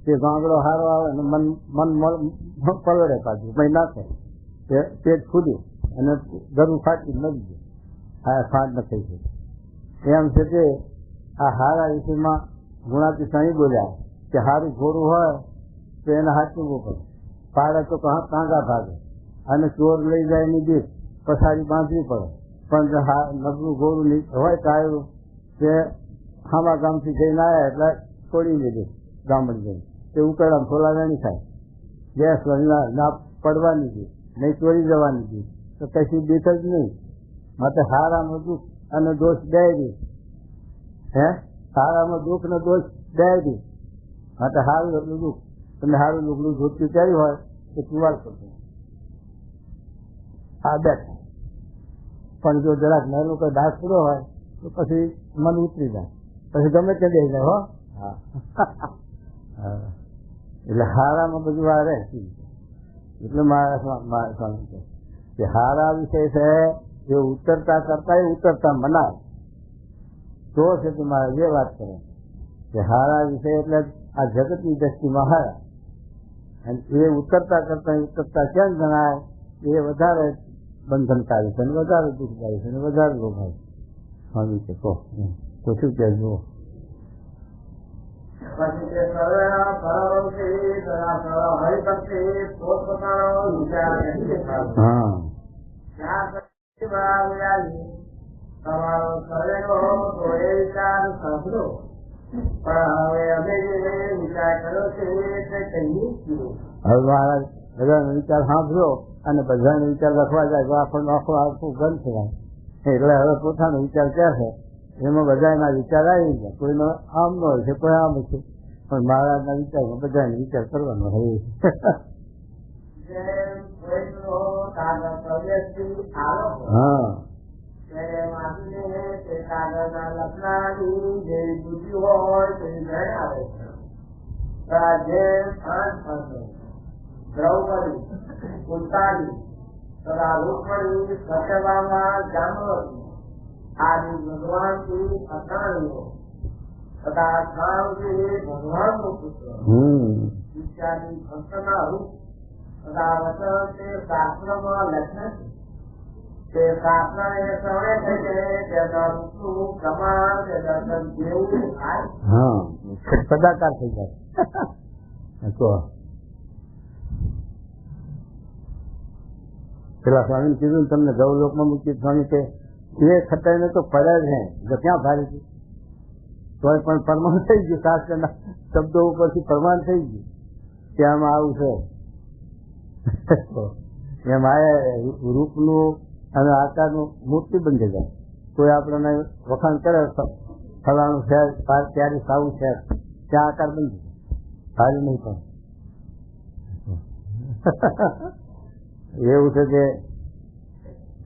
તે ગાંગડો હારો આવે ને મન પલળે પાછું કંઈ નાખે, પેટ ફૂદ્યું અને ગરું ફાટી મરી ગયું. હા ખાંડ નથી થઈ. એમ છે કે આ હારા વિષયમાં ગુણાતી સાંઈ બોલ્યા કે હારું ઘોડું હોય તો એને હાચવવું પડે, પાડે તો કાંગા ભાગે, અને ચોર લઈ જાય એની દીપ પછાડી બાંધવી પડે. પણ નબળું ઘોડું હોય કાયું કે ખામા ગામથી જઈને આવ્યા એટલે છોડી દીધું ગામડી જઈને, તે ઉકળામ છોલાવાની થાય, ગેસ ના પડવાની દે, નહીં ચોરી જવાની દે, તો કશી બીક જ નહીં. માટે હારામાં દુઃખ અને દોષ બે દી, હારામાં દુઃખ ને દોષ બે દી. માટે સારું એટલું દુઃખ, તમે સારું લુગડું ધોતી કર્યું હોય તો કુવાડ કરજો આ બેઠ. પણ જો જરાક નહેલું કોઈ ડાસ કર્યો હોય તો પછી મન ઉતરી જાય, પછી ગમે તે દઈ જાય. હો હા એટલે હારામાં બધું આ રહે. એટલે મારા સ્વામી કે હારા વિષય છે એ ઉતરતા કરતા એ ઉતરતા મનાય તો છે કે મારે જે વાત કરે કે હારા વિષય એટલે આ જગતની દ્રષ્ટિમાં હારા, અને એ ઉતરતા કરતા ઉતરતા કેમ જણાય? એ વધારે બંધનકારી છે, વધારે દુઃખદાયી છે, વધારે લોભાય. સ્વામી છે કહો તો શું કહેજો? તમારો કરેલો તો એ વિચાર સાંભળો, પણ હવે અમે જે વિચાર કર્યો છે તે કહીએ છીએ. હવે મહારાજ બધાનો વિચાર સાંભળ્યો અને બધાનો વિચાર લખવા જાય તો આપણને આખું બંધ થવાય. એટલે હવે પોતાનો વિચાર ક્યાં છે એમાં બધાના વિચાર આવી જાય. કોઈનો આમ નો હોય છે, કોઈ આમ છે, પણ મહારાજના વિચારમાં બધાને વિચાર કરવાનો હોય. હા દ્રૌપદી ઉત્તારી તથા રૂકમણી સત્યભામા જામવતી આદિ ભગવાનથી અકાણીઓ તથા કામથી ભગવાનનો પુત્ર ઇત્યાદિ ભક્તના રૂપ તથા વચન તે શાસ્ત્રમાં લખ્યા છે. તે શાસ્ત્ર એ સમય છે કે દર્શનું પ્રમાણ કે દર્શન જેવું થાય. હા સદાકાર થઈ જાય. પેલા સ્વામી કીધું તમને ગૌલોકમાં મૂકી સ્વામી કે એ ખટાઈને તો પડે જ હે, જો ક્યાં ભારે છે તોય પણ પ્રમાણ થઈ ગયું, શાસ્ત્રના શબ્દો ઉપરથી પ્રમાણ થઈ ગયું કે આમાં આવું છે. એમ આ રૂપનું અને આકારનું મૂર્તિ બની જાય. કોઈ આપણને વખાણ કરે ફલાણું છે ત્યારે સાવું છે, ત્યાં આકાર બની જાય, ભારે નહીં. પણ એવું છે કે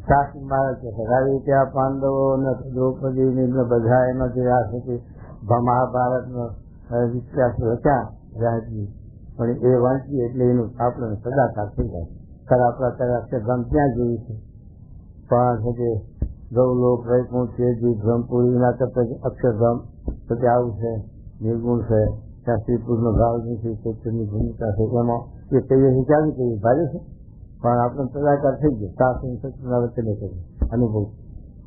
શાસ્ત્ર મારે છે આવી રીતે આ પાંડવો ને દ્રૌપદી ને બધા એનો જે આ છે મહાભારતનો વિશ્વાસ લખ્યા રાજની, પણ એ વાંચીએ એટલે એનું આપણને સદાકાર થઈ જાય. ખરા પ્રકાર અક્ષરધામ ત્યાં જેવી છે, પણ છે કે ગૌલોક વૈકુંઠ છે જે બ્રહ્મપુરીના કરતા અક્ષરધામ તો આવું છે, નિર્ગુણ છે, ત્યાં સ્ત્રી પુરુષનો ભાવ નથી, ક્ષેત્રની ભૂમિકા છે, એમાં એ કહીએ છીએ ક્યાંથી કહીએ ભારે છે, પણ આપણે કલાકાર થઈ ગયો, સાસુ સસુના વચ્ચે કરીએ અનુભવ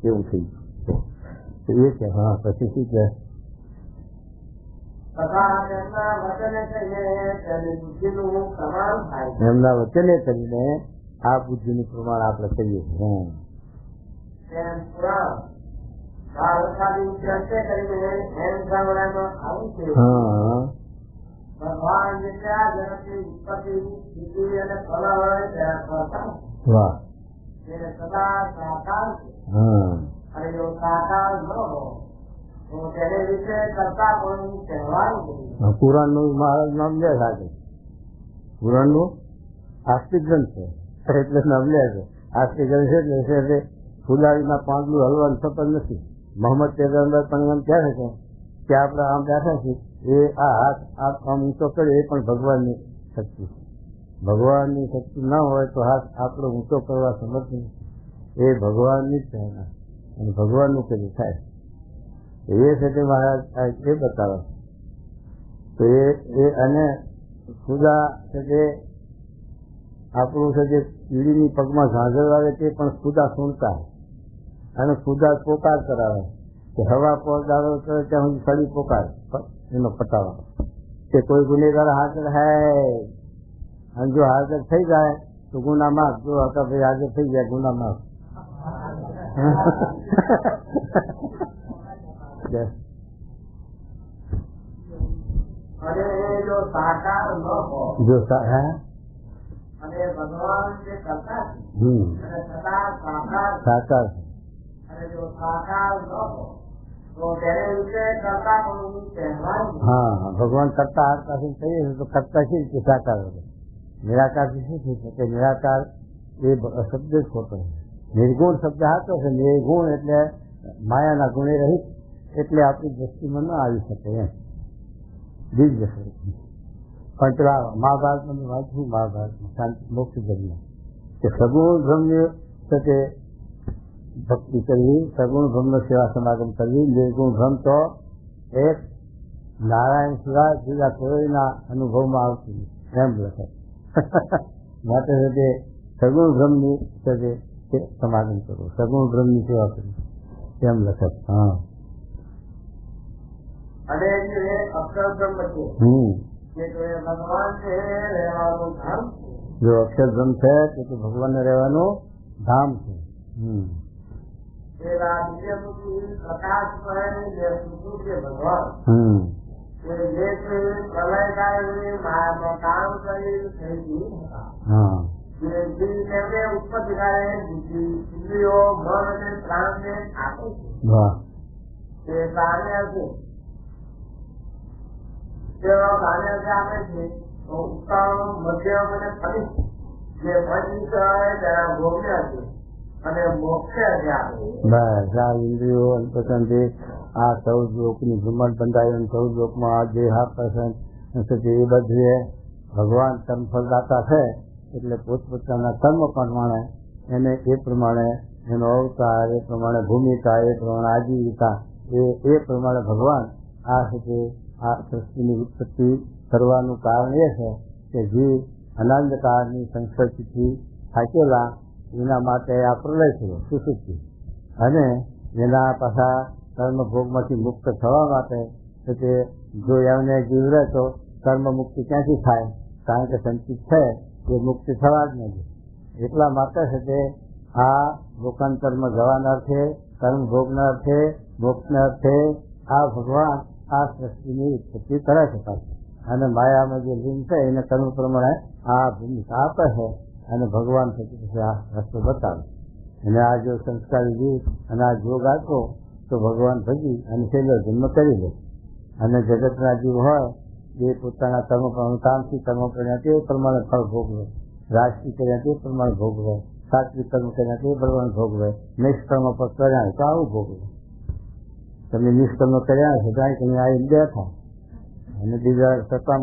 એવું થઈ ગયું. તો એ કે હા પછી શું કે એમના વચને કરીને આ બુદ્ધિનું પ્રમાણ આપણે કહીએ છીએ. ભગવાન જેટલા જગતની ઉત્પત્તિ સ્થિતિ અને ફળ હોય ત્યાં કરતા વાહ એને સદા સાકાર છે. અને જો સાકાર ન હોય તો તેને વિશે કરતા પણ કહેવાનું નહીં. પુરાણનું મહારાજ નામ લે છે, પુરાણનું આસ્તિક ગ્રંથ છે એટલે નામ લે છે. આસ્તિક ગ્રંથ છે એટલે ફુલાડીના પાંદડું હલવાનું સફળ નથી. મોહમ્મદ પેગમ્બર પણ એમ કહે છે કે આપણે આમ બેઠા છીએ એ આ હાથ આમ ઊંચો કરે એ પણ ભગવાનની શક્તિ છે. ભગવાનની શક્તિ ના હોય તો હાથ આપણો ઊંચો કરવા સમર્થ નથી. એ ભગવાનની જ છે અને ભગવાનનું કદી થાય એ છે તે મહારાજ એ બતાવે. તો એ અને ખુદા છે તે આપણું છે જે કીડીની પગમાં ઝાંઝર આવે તે પણ ખુદા સુનતા અને ખુદા પોકાર કરાવે કે હવા પોકારો કરે ત્યાં સુધી સળી પોકાર એનો પટાવો કે કોઈ ગુનેગાર હાજર હે અને જો હાજર થઈ જાય તો ગુના માફ, જો હતા ભાઈ હાજર થઈ જાય ગુના માફ. અને જો સાકાર ન હોય જો અને ભગવાન જે કરતા છે અને સદા સાકાર સાકાર અને જો સાકાર ન હોય તો તેને વિશે કરતા પણ કહેવાનું. હા ભગવાન કરતા હાથ પાસે કહીએ તો કરતા શી રીતે સાકાર વધે. નિરાકારથી શું થઈ શકે? નિરાકાર એ શબ્દ જ ખોટો છે. નિર્ગુણ શબ્દ સાચો છે. નિર્ગુણ એટલે માયાના ગુણે રહિત એટલે આપણી દ્રષ્ટિમાં ન આવી શકે એમ દિવ્ય સ્વરૂપ. પણ પેલા મહાભારતમાં વાંચ્યું, મહાભારતમાં શાંતિ મોક્ષ ધર્મ કે સગુણ બ્રહ્મ સાથે ભક્તિ કરવી, સગુણ બ્રહ્મ સેવા સમાગમ કરવી. નિર્ગુણ બ્રહ્મ તો એક નારાયણ સિવાય બીજા કોઈના અનુભવમાં આવતું એમ લખે. માટે સાથે સગુણ બ્રહ્મની સાથે સમાગમ કરવું, સગુણ બ્રહ્મની સેવા કરવી એમ લખે. હા અને જે અક્ષર બ્રહ્મ છે ભગવાન છે રહેવાનું ધામ છે. જો અક્ષર બ્રહ્મ છે તો ભગવાનને રહેવાનું ધામ છે. પ્રકાશ જે ભગવાન જે પ્રલયકાળની માયામાં કામ કરી થઈ ગયું તેમને ઉત્પત્તિ કાળે ઇન્દ્રિયો મન અને પ્રાણને આપે છે. તે પ્રાણ્ય છે તેઓ પ્રાણ્ય આપે છે તો ઉત્તમ મધ્યમ અને ફલિત જે પંચ તેના ભોગ્ય છે અને મોક્ષ જે આપે. બસ આ ઇન્દ્રિયો અંતકંઠે આ 14 લોકની બ્રહ્માંડ બંધાયું, 14 લોકમાં જે એ બધે ભગવાન કર્મફળદાતા છે એટલે પોતપોતાના કર્મ પ્રમાણે એને એ પ્રમાણે એનો અવતાર, એ પ્રમાણે ભૂમિકા, એ પ્રમાણે આજીવિકા એ પ્રમાણે ભગવાન આ સાથે આ સૃષ્ટિની ઉત્પત્તિ કરવાનું કારણ એ છે કે જે અનંતકાળની સંસ્કૃતિથી થાકેલા એના માટે આ પ્રલય થયો સુસુપ્તિ અને એના પાછા કર્મભોગમાંથી મુક્ત થવા માટે તે જો એમને જીવ રહે તો કર્મ મુક્તિ ક્યાંથી થાય? કારણ કે સંચિત છે એ મુક્તિ થવા જ નથી. એટલા માટે છે તે આ લોકાંતરમાં જવાના અર્થે, કર્મભોગના અર્થે, મોક્ષના અર્થે આ ભગવાન આ સૃષ્ટિની ઉત્પત્તિ કરે છે અને માયામાં જે લિંગ છે એને કર્મ પ્રમાણે આ ભૂમિકા આપે છે અને ભગવાન પછી આ રસ્તો બતાવે. અને આ જો સંસ્કારી જીવ અને આ જોગ આપો તો ભગવાન ભજી અને છેલ્લો જન્મ કરી લે. અને જગતના જીવ હોય એ પોતાના કર્મ પ્રમાણે કામથી કર્મ કર્યા તે પ્રમાણે ફળ ભોગવે, રાજથી કર્યા તે પ્રમાણે ભોગવે, સાત્વિક કર્મ કર્યા તે પ્રમાણે ભોગવે, નિષ્કર્મ પર કર્યા તો આવું ભોગવે. તમે નિષ્કર્મ કર્યા છે ત્યાં તમે આવી બેઠા અને બીજા સકામ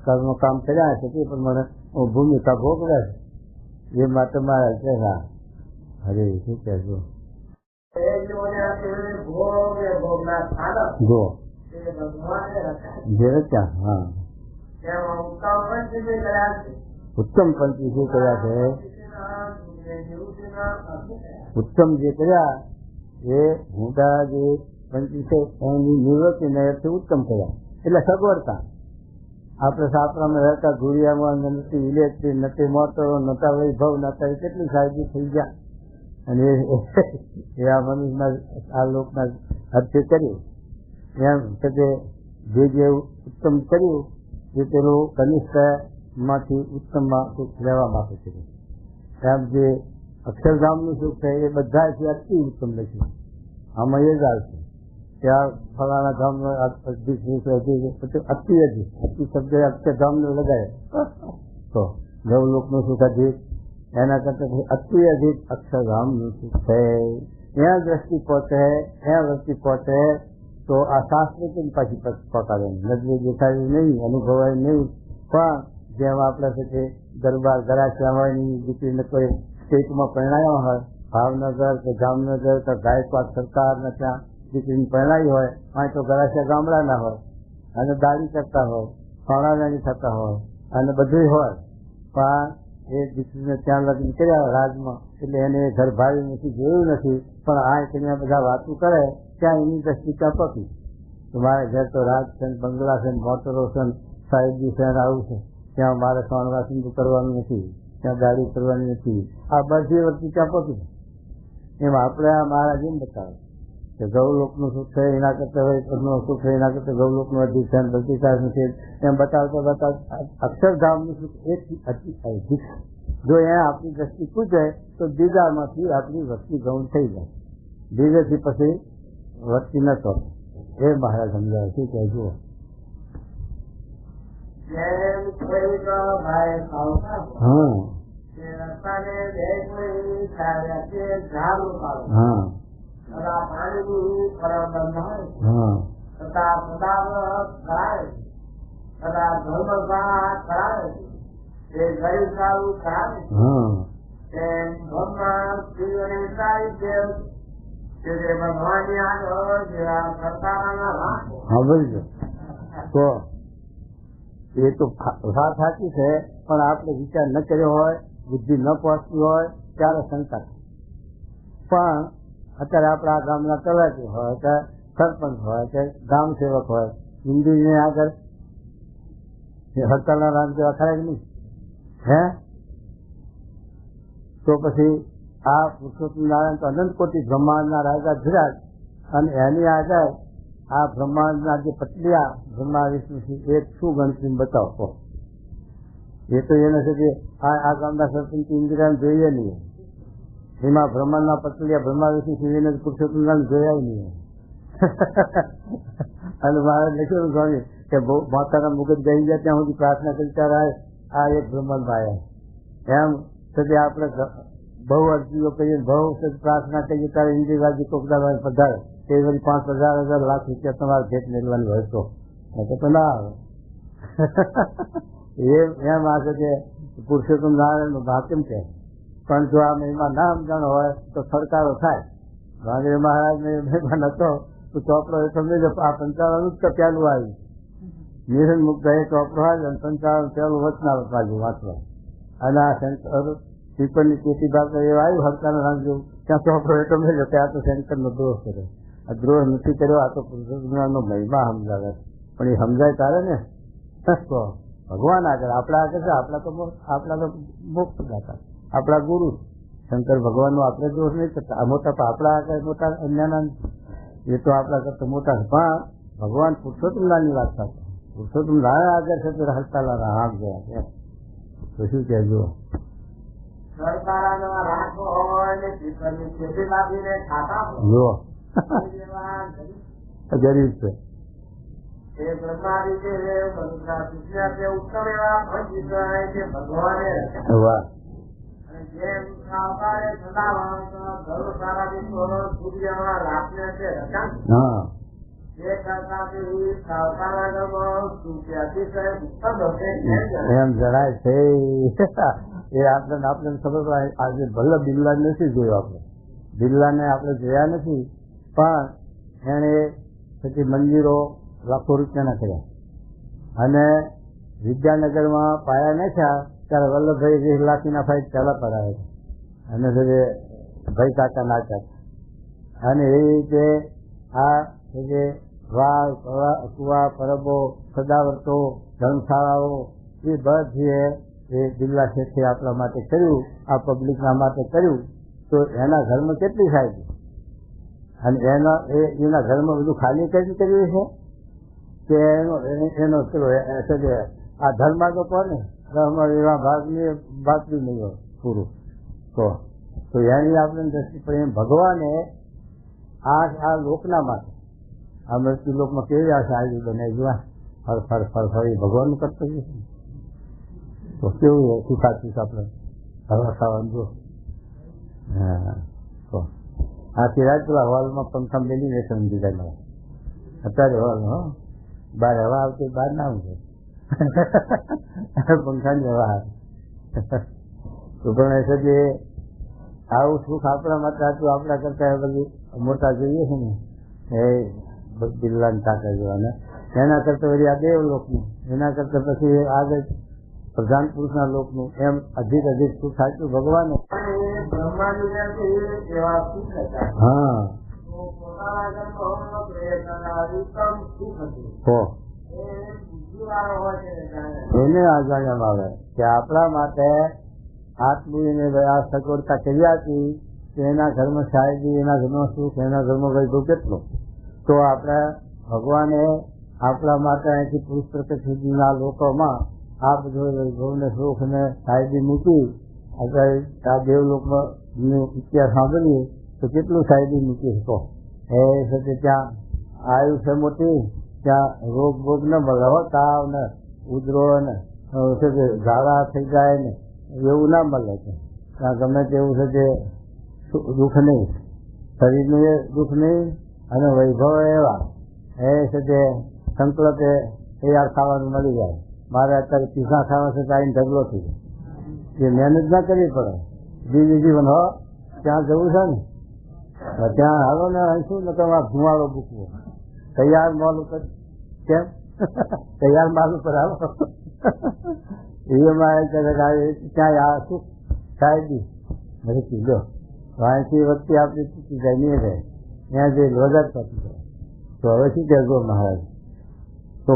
કર્મ કામ કર્યા છે તે પ્રમાણે ભૂમિકા ભોગવે છે. એ માટે મારા કહેવા હરે શું કહેજો જો તે ભગવાને રચાય જે રચ્યા. હા, તેમાં ઉત્તમ પંચમી કર્યા છે. ઉત્તમ પંચી જે કર્યા છે, ઉત્તમ જે કર્યા એ મોટા જે પંચી છે એની નિવૃત્તિ ને ઉત્તમ કર્યા. એટલે સગવડતા આપણે સાપરામાં રહેતા ગુડિયામાં નથી ઇલેક્ટ્રિક નથી મોટરો નતા વૈભવ નતા કેટલી સાહેબી થઈ ગયા. અને એ આ મનુષ્યના આ લોકના અર્થે કર્યું એમ કે જે ઉત્તમ કર્યું એ પેલું કનિષ્ઠ માંથી ઉત્તમમાં સુખ લેવા માટે કર્યું. એમ જે અક્ષરધામનું સુખ છે એ બધા અતિ ઉત્તમ લખ્યું. આમાં એ જ આવશે ત્યાં ફલાણા ધામનો અતિ શબ્દ અક્ષરધામનો લગાય તો ગૌલોકનું સુખ અધિક એના કરતા અતિ અધિક અક્ષરધામનું સુખ છે. ત્યાં દ્રષ્ટિ પહોંચે ત્યાં વૃત્તિ પહોંચે તો આ શાસ્ત્ર કેમ પાછી પકાડે નજરે દેખાય નહીં અનુભવાય નહીં. પણ જેમ આપણે સાથે દરબાર ગરાસિયા હોય ની દીકરીને કોઈ સ્ટેટમાં પરણાયા હોય ભાવનગર કે જામનગર કે ગાયકવાડ સરકારને ત્યાં દીકરીને પરણાવી હોય અહીં તો ગરાસિયા ગામડાના હોય અને દાડી કરતા હોય સોનાદાણી થતા હોય અને બધું હોય પણ એ દીકરીને ત્યાં લગ્ન કર્યા રાજમાં એટલે એને ઘર ભાડ્યું નથી જોયું નથી. પણ આ ત્યાં બધા વાતો કરે ત્યાં એની દ્રષ્ટિ પકી મારે ઘર તો રાજ છે બંગલા છે મોટરો છે સાહેબજી છે આવું છે ત્યાં મારે સોનવાસી કરવાનું નથી ત્યાં ગાડી કરવાની નથી. આ બધી વસ્તુ ત્યાં પકી. એમ આપણે આ મહારાજ એમ બતાવે કે ગૌલોકનું સુખ છે એના કરતા વૈકુંઠનું સુખ છે એના કરતા ગૌલોકનું અધિક છે બલતીકાશ નથી એમ બતાવતા અક્ષરધામનું સુખ એકથી અધિક. જો એ આપણી દ્રષ્ટિ પૂછે તો બીજામાંથી આપણી વસ્તી ગૌણ થઈ જાય. બીજેથી પછી વસ્તી ન તો એ મહારાજ સમજાવે શું કહે જુઓ. તો એ તો વાત સાચી છે પણ આપણે વિચાર ન કર્યો હોય બુદ્ધિ ન પહોંચતી હોય ત્યારે શંકા. પણ અત્યારે આપણા ગામના તલાટી હોય કે સરપંચ હોય કે ગામ સેવક હોય હિન્દુને આગળ હડતાલના રામ જેવા ખરા નહીં હે. તો પછી આ પુરુષોત્તમ નારાયણ તો અનંત કોટી બ્રહ્માંડના રાજા ધીરાજ અને એની આગળ આ બ્રહ્માંડના જે પટલિયા બ્રહ્મા વિષ્ણુ એક શું ગણતરી બતાવો. એ તો એને છે કે આ ગામના સરપંચ ઇન્દિરાને જોઈએ નહીં. એમાં બ્રહ્માંડના પટલિયા બ્રહ્મા વિષ્ણુ શિવને પુરુષોત્તમ નારાયણ જોયા નહીં. અને મારે લખ્યું સ્વામી કે માતાના મુગત ગઈ ગયા ત્યાં સુધી પ્રાર્થના કરી ત્યારે આ એક બ્રહ્માંડમાં આવ્યા. એમ છતાં આપણે બહુ અરજીઓ કહીએ બહુ પ્રાર્થના કરીએ ત્યારે ઇન્દિરાજી કોકદાભાઈ પધારે તે વળી 5,000 લાખ રૂપિયા તમારે ભેટ મેળવાની હોય તો ના આવે. એમ આ છે કે પુરુષોત્તમ નારાયણ ભાગ્યમ છે. પણ જો આ મહિમા ના સમજણ હોય તો ફડકારો થાય. ગાંધી મહારાજને મહેમાન હતો તો ચોપડો એ સમજો આ 55 જ પેલું આવ્યું નિરન મુક્ત એ ચોપડો આવ્યો અને 55 પેલું વચનાવત બાજુ વાંચવા. અને આ શંકર શ્રીપરની પેટી બાબત એવું આવ્યું હડકાનો રામ જેવું ત્યાં ચોપડો એટલો મેળ્યો કે આ તો શંકરનો દ્રોહ કર્યો. આ દ્રોહ નથી કર્યો આ તો પુરુષોત્તમનો મહિમા સમજાવે. પણ એ સમજાય તારે ને તો ભગવાન આગળ આપણા આગળ છે. આપણા તો મોક્ષ દાતા આપણા ગુરુ શંકર ભગવાનનો આપણે દોષ નહીં કરતા. આ મોટા આપણા આગળ મોટા અન્યના એ તો આપણા કરતા મોટા છે. પણ ભગવાન પુરુષોત્તમ નાની વાત થશે. પુરુષોત્તમ નારાયણ આગળ છે તો હડતાલા હાથ ગયા તો શું કે જુઓ. જુઓ ગરીબ છે. વાહ એમ જણાય છે. એ આપણે ખબર આજે ભલે બિરલા નથી જોયો. આપણે બિરલાને આપણે જોયા નથી પણ એને પછી મંદિરો લાખો રૂપિયાના કર્યા. અને વિદ્યાનગરમાં પાયા નાખ્યા ત્યારે વલ્લભભાઈ 20 લાખના ફાઇટ ચાલા પડાવે છે. અને ભાઈ કાકા નાચા. અને એ રીતે આ જે વાવ કુવા પરબો સદાવર્તો ધર્મશાળાઓ એ બધી એ જિલ્લા ક્ષેત્રે આપણા માટે કર્યું, આ પબ્લિકના માટે કર્યું. તો એના ઘરમાં કેટલી થાય અને એના ઘરમાં બધું ખાલી કરી કર્યું છે કે એનો ચલો આ ધર્મ તો કોને એવા ભાગ બી નહીં હોય પૂરું. તો એની આપણે દ્રષ્ટિ પ્રેમ ભગવાને આ લોકના માટે આ મૃત્યુ લોકમાં કેવી આશા આવી બનાવી જોવા ફર એ ભગવાનનું કર્તવ્ય છે. તો કેવું સુખાતું આપણે હવા ખાવાનું જો. હા તો આ સિરાજ પેલા હોલમાં પંખા મેલીને સમજી જાય અત્યારે હોલ બહાર હવા આવતી બહાર ના આવશે પંખાની હવા આવે. તો પણ એ છે આવું સુખ આપણા માટે હતું. આપણા કરતા બધી મોટા જોઈએ છે ને એ બિરલાની તાકા જોવાને એના કરતા વળી આ દેવલોકનું એના કરતા પછી આગળ પ્રધાન પુરુષના લોકનું એમ અધિક સુખ સાચું ભગવાન. હા એને આ જાણવામાં આવે કે આપણા માટે આટલું એને આ સગવડતા કરી આપી કે એના ઘરમાં શાયદી, એના ઘરમાં સુખ, એના ઘરમાં વૈભવ કેટલો. તો આપણે ભગવાને આપણા માટે અહીંથી પુરુષ પ્રકટ સુધીના લોકોમાં આ બધો વૈભવને સુખ ને શાયદી મૂકી. આપણે આ દેવલોકમાં ઇતિહાસ સાંભળીએ તો કેટલું શાયદી મૂકી શકો. એ સાથે ત્યાં આયુષ્ય મોટી, ત્યાં રોગ બોગ ન મળે હો, તાવ ને ઉધરો ને ઝાડા થઈ જાય ને એવું ના મળે છે. ત્યાં ગમે તેવું છે તે દુઃખ નહીં, શરીરનું એ દુઃખ નહીં અને વૈભવ એવા એ છે તે સંકલ્પે તૈયાર ખાવાનું મળી જાય. મારે અત્યારે પીઝા ખાવા છે આવીને ઢગલો થઈ જાય. એ મહેનત ના કરવી પડે. બીજી જીવન હો ત્યાં જવું છે ને ત્યાં હાલો ને શું ને તમારે ધુમાડો મૂકવો તૈયાર માલ ઉપર. કેમ તૈયાર માલ ઉપર હાલો એમાં ક્યાંય આ શું શાયદી નથી. જો અહીંથી વખતે આપણે ચૂકી જાય નહીં રહે ત્યાં જે રોજગાર થતી જાય. તો હવે શું કહેજો મહારાજ? તો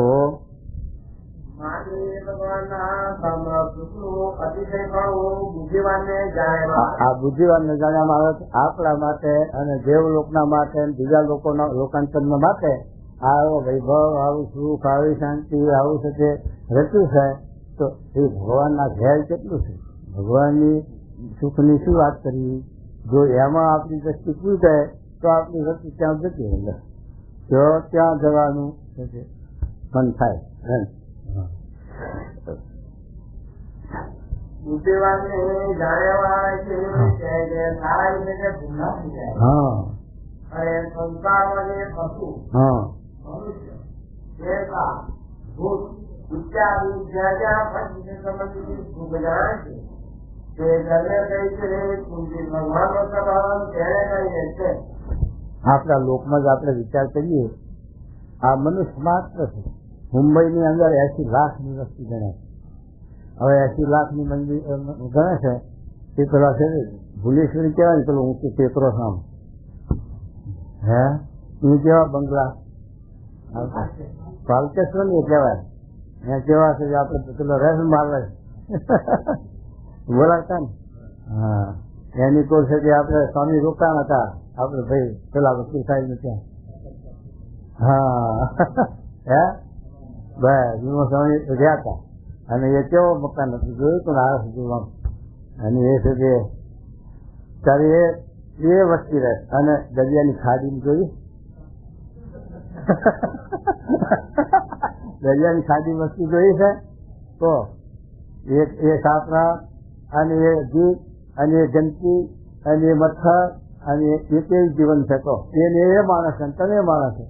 આ બુદ્ધિવાનને જાણવામાં આવે આપણા માટે અને દેવલોકના માટે બીજા લોકોના લોકાંતરના માટે આવો વૈભવ, આવું સુખ, આવી શાંતિ, આવું છે તે રચ્યું છે. તો એ ભગવાનના ઘેર કેટલું છે? ભગવાનની સુખની શું વાત કરવી? જો એમાં આપણી દ્રષ્ટિ પૂરી થાય તો આપણી વસ્તુ ત્યાં જતી રહે. જો ત્યાં જવાનું મન થાય. આપણા લોકમાં જ આપણે વિચાર કરીએ આ મનુષ્ય માત્ર છે. મુંબઈની અંદર 80 લાખની વસ્તી ગણે. હવે 80 લાખની મંદિર ગણે છે તે પેલા છે ભુલેશ્વરી કહેવાય ને પેલો ઊંચું ટેકરો સામ હે એ કેવા બંગલા પાલકેશ્વર ને કહેવાય. ત્યાં કેવા છે આપણે પેલો રેશન મારવા બોલાવતા ને. હા એની કોલ છે કે આપણે સ્વામી રોકાણ હતા આપડે ભાઈ પેલા વકીલ સાહેબ ને ત્યાં. હા હે બસ જૂનો સ્વામી રહ્યા હતા. અને એ કેવો મકાન હતું જોયું તો આ જોવા. અને એ છે કે ત્યારે એ વસ્તી રહે. અને દરિયાની ખાડી જોઈ દરિયાની ખાડી વસ્તી જોઈ છે. તો એ સાપરા અને એ જીત અને એ ગંદકી અને એ મચ્છર અને એ કેવું જીવન છે. તો એને એ માણસ છે તમે માણસ છે.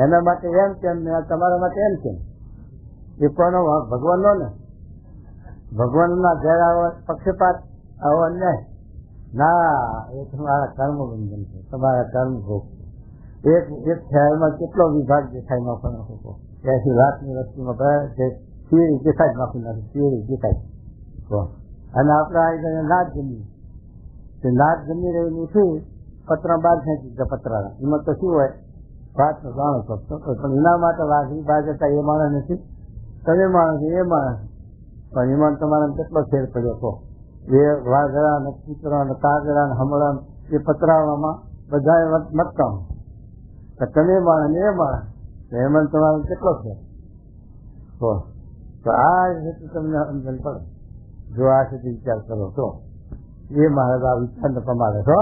એના માટે એમ કેમ ને તમારા માટે એમ કેમ? એ કોનો ભગવાનનો ને? ભગવાનના ઘેર આવો પક્ષપાત, આવો અન્યાય ના. એ તમારા કર્મ બંધન છે, તમારા કર્મ ભોગ છે. એક શહેરમાં કેટલો વિભાગ દેખાય નોખો નોખો 80 લાખની વસ્તીમાં શિયરી દેખાય જ નાખી નાખી શિયરી દેખાય. અને આપણે આ નાદ જમી તે નાદ જમી રહેલું છે પતરા બહાર ખેંચી ગયા પતરાના એમાં તો શું હોય ભાતનો દાણો શકતો પણ એના માટે વાઘરી બહાર જતા એ માણસ નથી તમે માણસ એ માણસ પણ એમાં તમારે કેટલો ફેર પડ્યો કહો. એ વાઘરા ને કૂતરા ને કાગડા ને હમણાં એ પતરાવામાં બધા મતકામ તમે માણસ એ માણસ એમાં તમારો કેટલો ફેર કહો. તો આ રીતે તમને સમજણ પડે જો આ સુધી વિચાર કરો તો એ મહારાજ આ વિચારને પ્રમાણે છો.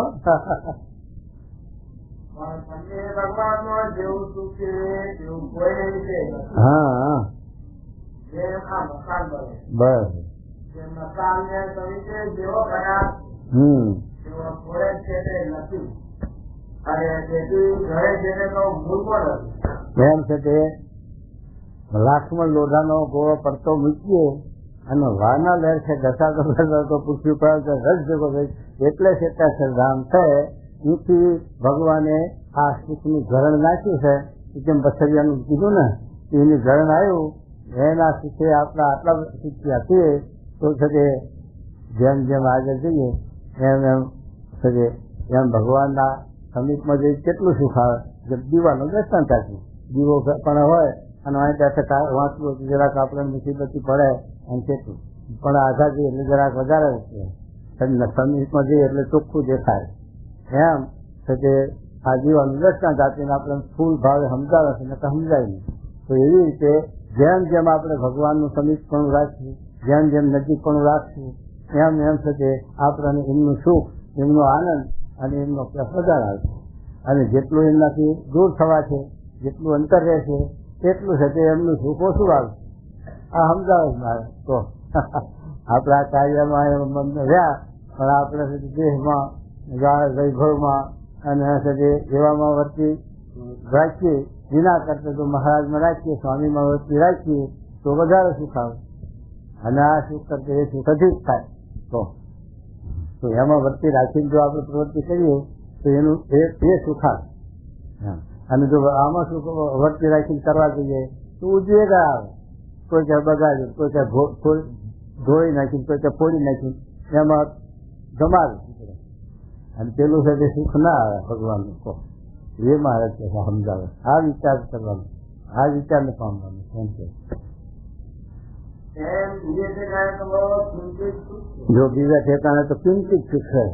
હા બસ એમ છે તે લાખમણ લોઢાનો ગોળો પડતો મૂકીએ અને વારના લહેર છે ઘસાતો તો પૃથ્વી પર રસ ભેગો થઈ એટલે શેતાસર ધામ છે. એથી ભગવાને આ સુખનું ઘરણ નાખ્યું છે જેમ બસરિયાનું કીધું ને એની ઘરણ આવ્યું એના સુખે આપણા આટલા શીખ્યા છીએ તો છે કે જેમ જેમ આગળ જઈએ એમ એમ છે એમ ભગવાનના સમીપમાં જઈ કેટલું સુખ આવે. દીવાનું દર્શન થાય દીવો પણ હોય અને અહીં ત્યાં વાંચવું જરાક આપણે મુસીબતી પડે અને કેટલું પણ આઘા જઈએ એટલે જરાક વધારે સમીપમાં જઈએ એટલે ચોખ્ખું દેખાય. એમ છે કે આ જીવાનું દર્શન આપીને આપણે ફૂલ ભાવે સમજાવે છે ને સમજાય નહીં. તો એવી રીતે જેમ જેમ આપણે ભગવાનનું સમીપપણું રાખીએ જેમ જેમ નજીકપણું રાખશું એમ એમ છે કે આપણને એમનું સુખ એમનો આનંદ અને એમનો વધારે આવશે. અને જેટલું એમનાથી દૂર થવા છે જેટલું અંતર રહેશે એટલું છે કે એમનું સુખ ઓછું આવશે. આ સમજાવે મારે તો આપણા કાર્યમાં રહ્યા પણ આપણે દેહમાં વૈભવમાં અને એવામાં વર્તી રાખીએ વિના કરતા તો મહારાજમાં રાખીએ સ્વામીમાં વર્તી રાખીએ તો વધારે સુખ આવે. અને આ સુખ કરતા એ સુખ અધિક થાય. તો એમાં વર્તી રાખીને જો આપણે પ્રવૃત્તિ કરીએ તો એનું એ સુખ આવે. અને જો આમાં સુખ વર્તી રાખીને કરવા જઈએ તો ઉદ્વેગ આવે. કોઈ ક્યાં બગાડ્યું કોઈ ક્યાં ધોઈ નાખીને કોઈ ક્યાં ફોડી નાખીને એમાં જમાવે અને પેલું છે તે સુખ ના આવે ભગવાનનું. તો એ મહારાજ સમજાવે આ વિચાર કરવાનો આ વિચારને પામવાનું એમ છે. જો બીજા ઠેકાણે તો કિંચિત સુખ છે.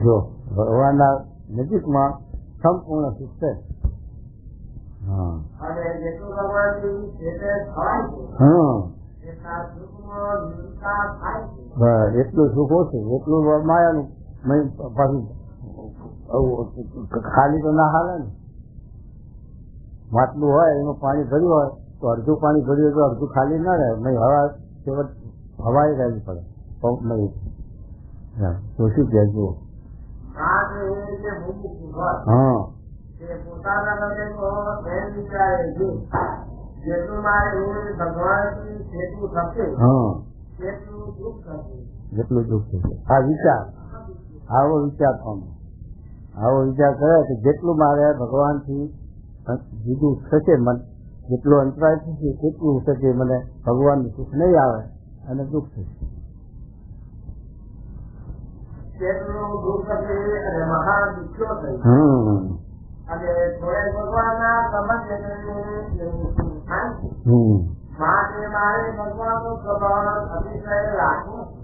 જો ભગવાનના નજીકમાં સંપૂર્ણ સુખ છે. એટલું સુખ ઓછું એટલું માયાનું પાછું ખાલી તો ના હાલે ને. માટલું હોય એનું પાણી ભર્યું હોય તો અડધું પાણી ભર્યું તો અડધું ખાલી ના રહે. હવા હવાઈ રહેવી પડે તો શું કહેજો. હા જેટલું દુઃખ થશે. આ વિચાર આવો વિચાર પામે આવો વિચાર કરે કે જેટલું મારે ભગવાનથી જુદું થશે મન જેટલો અંતરાય થશે એટલું થશે મને ભગવાનનું સુખ નહીં આવે અને દુઃખ થશે.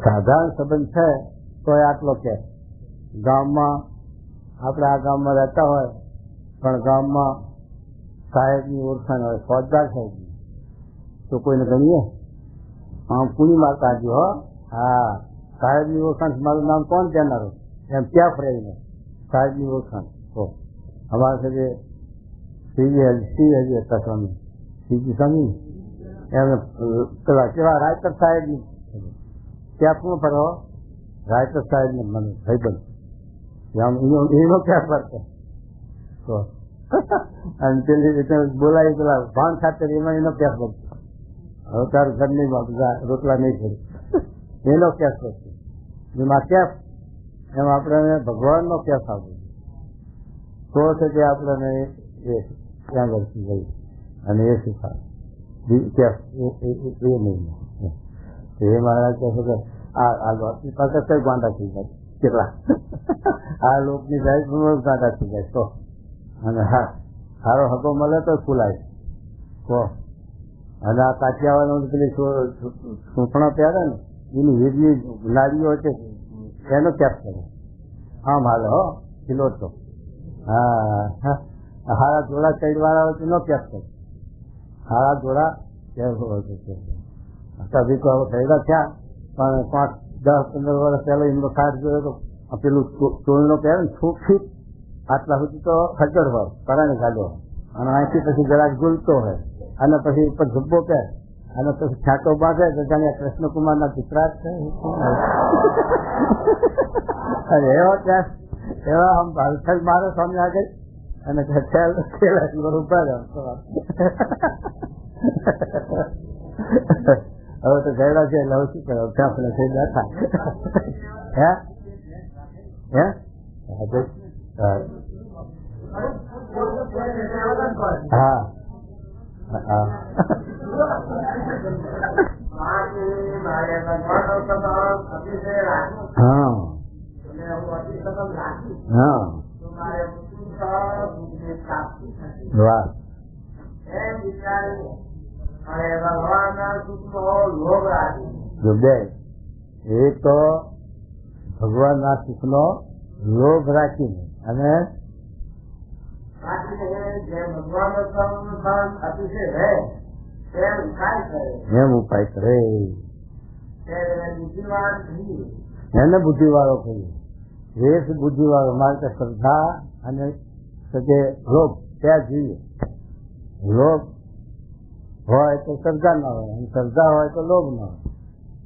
સાધારણ સંબંધ છે તો આટલો કે ગામમાં આપણે આ ગામમાં રહેતા હોય પણ ગામમાં સાહેબની ઓળખાણ હોય ફોજદાર સાહેબની તો કોઈને ગણીએ આમ પૂરી માતાજી હો હા સાહેબની ઓળખાણ મારું નામ કોણ કહેનારું એમ ક્યાં ફરેને સાહેબની ઓળખાણ તો અમારા સાથે શ્રીજી હતા સ્વામી શ્રીજી સ્વામી એમ પેલા કેવા રાયકર સાહેબની ત્યાં શું ફરો રાયકર સાહેબને મને ભાઈબંધ એનો ક્યાં ફરતો તો અને પેલી રીતે બોલાવી પેલા ભાન ખાતર એમાં એનો ક્યાં ફરતો હવે તારું ઘરની રોટલા નહીં પડે એનો ક્યાં ફરતો એમાં ક્યાં એમ આપણને ભગવાનનો કેફ આપવો તો છે કે આપણને એ ત્યાં આગળથી ગઈ અને એ શીખાય કેફ એ નહીં. એ મારા કહે છે કે આ લોકની પાસે કઈ ગાંડા થઈ જાય કેટલા આ લોકની જાય ગાંડા થઈ જાય તો અને હા સારો હકો મળે તો ફૂલાય તો અને આ કાઠિયાવાડ પેલી સૂંફણા પહેરે ને એની વીજળી નાળીઓ છે એનો કેપ કરે આમ હાલે હો કિલો તો હા હારા જોડા ચડવાળા હોય એનો કેપ કરે હારા જોડા કભી તો થયેલા થયા પણ 5-10-15 વર્ષ પહેલા એમનો ખાસ જોયો તો પેલું ચોળનો પહેરે ને છૂટ આટલા સુધી તો ખજર હોય કરાને કાઢ્યો અને અહીંથી પછી જરાક ઝૂલતો હોય અને પછી ઉપર ધબ્બો પહેર અને પછી છાંટો બાંધે તો જાણે કૃષ્ણકુમારના દીકરા છે અને એવા આમ હલચલ મારો સામે આગળ અને ઉભા હવે તો ગયેલા છે એટલે હવે શું કરે આપણે થઈ બેઠા હે હા હા વાહ જો બે એક તો ભગવાનના સુખનો લોભ રાખીને અને એમ ઉપાય કરે એને બુદ્ધિવાળો કહીએ રેસ બુદ્ધિવાળો મારે શ્રદ્ધા અને લોભ ત્યાં જોઈએ લોભ હોય તો શ્રદ્ધા ના હોય અને શ્રદ્ધા હોય તો લોભ ના હોય.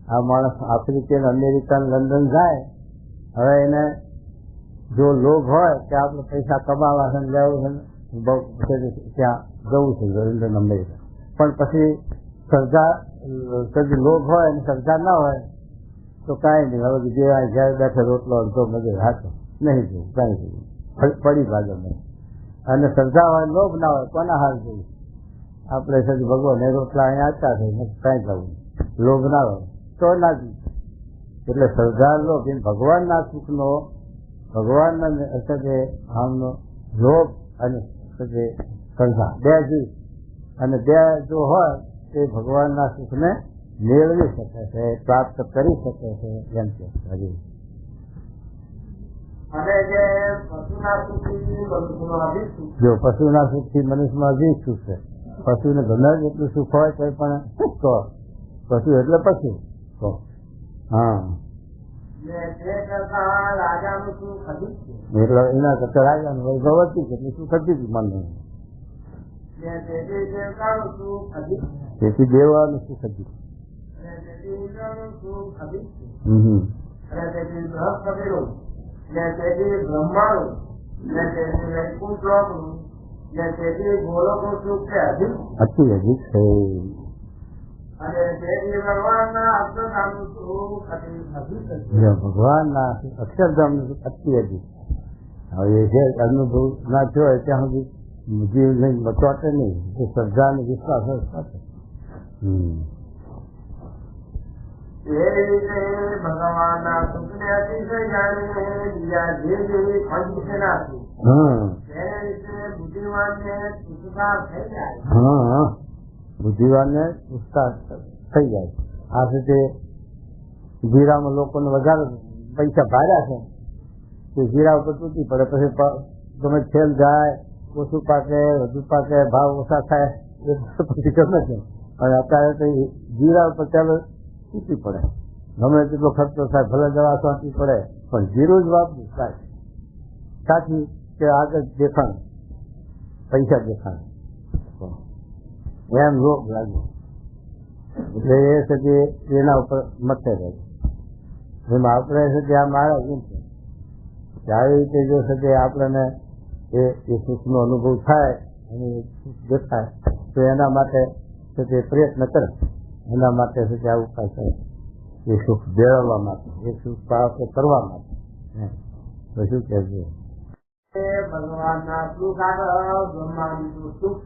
આ માણસ આફ્રિકન અમેરિકન લંડન જાય હવે એને જો લોભ હોય કે આપણે પૈસા કમાવા છે લેવું છે ત્યાં જવું છે લંડન અમેરિકા પણ પછી શ્રદ્ધા લોભ હોય અને શ્રદ્ધા ના હોય તો કાંઈ નહીં હવે જે જ્યારે બેઠે રોટલો અડધો મજૂર હાથો નહીં જોવું કાંઈ જોવું પડી ભાગે નહીં અને શ્રદ્ધા હોય લોભ ના હોય કોના હાલ જોવું આપણે સજ ભગવાન રોટલા અહીંયા આવતા થઈ કાંઈ જવું લોભ ના હોય તો ના જ એટલે શ્રદ્ધા લોભ એમ ભગવાનના સુખનો ભગવાનના આમનો લોભ અને શ્રદ્ધા બે જીવ અને બે જો હોય તે ભગવાનના સુખને મેળવી શકે છે પ્રાપ્ત કરી શકે છે એમ કે હજી જો પશુના સુખથી મનુષ્યમાં અધિક સુખ છે પશુને ગમે એટલું સુખ હોય કઈ પણ તો પશુ એટલે પશુ તો હા એટલે એના કરતા રાજાનું વૈભવ હતી એટલે સુખ હતી જ મન તેથી દેવાનું સુખ હતું અતિ અધિક છે ભગવાનના અક્ષરધામ અતિ અધિક હવે એ જે અનુભવ ના થયો ત્યાં સુધી જીવ નહીં બચવાટે નહીં શ્રદ્ધા અને વિશ્વાસ સાથે એ રીતે ભગવાનના સુખને અતિશય જાણીને બીજા જે જેવી ખંડ છે નાખી તેને વિશે બુદ્ધિવાનને પુરસ્કાર થઈ જાય બુદ્ધિવાનને પુરસ્કાર થઈ જાય. આ રીતે જીરામાં લોકોને વધારે પૈસા ભાર્યા છે તે જીરા ઉપર તૂટી પડે પછી ગમે છેલ જાય ઓછું પાકે વધુ પાકે ભાવ ઓછા થાય એ પછી ગમે છે અને અત્યારે તો જીરા ઉપર ચાલો તૂટી પડે ગમે તેટલો ખર્ચો થાય ભલે દવા સાચી પડે પણ જીરું જ વાપરું થાય સાચી કે આગળ દેખાણ પૈસા દેખાણ એમ રોગ લાગે એટલે એ છે કે એના ઉપર મથે રહે એમાં આપણે છે કે આ મારા ગુણ છે આવી રીતે જો છે કે આપણને એ સુખનો અનુભવ થાય અને સુખ દેખાય તો એના માટે છે તે પ્રયત્ન કરે એના માટે છે કે આ ઉપાય કરે એ સુખ મેળવવા માટે એ સુખ પ્રાપ્ત કરવા માટે તો શું કહેશે? ભગવાનના સુખ આગળ બ્રહ્માનું સુખ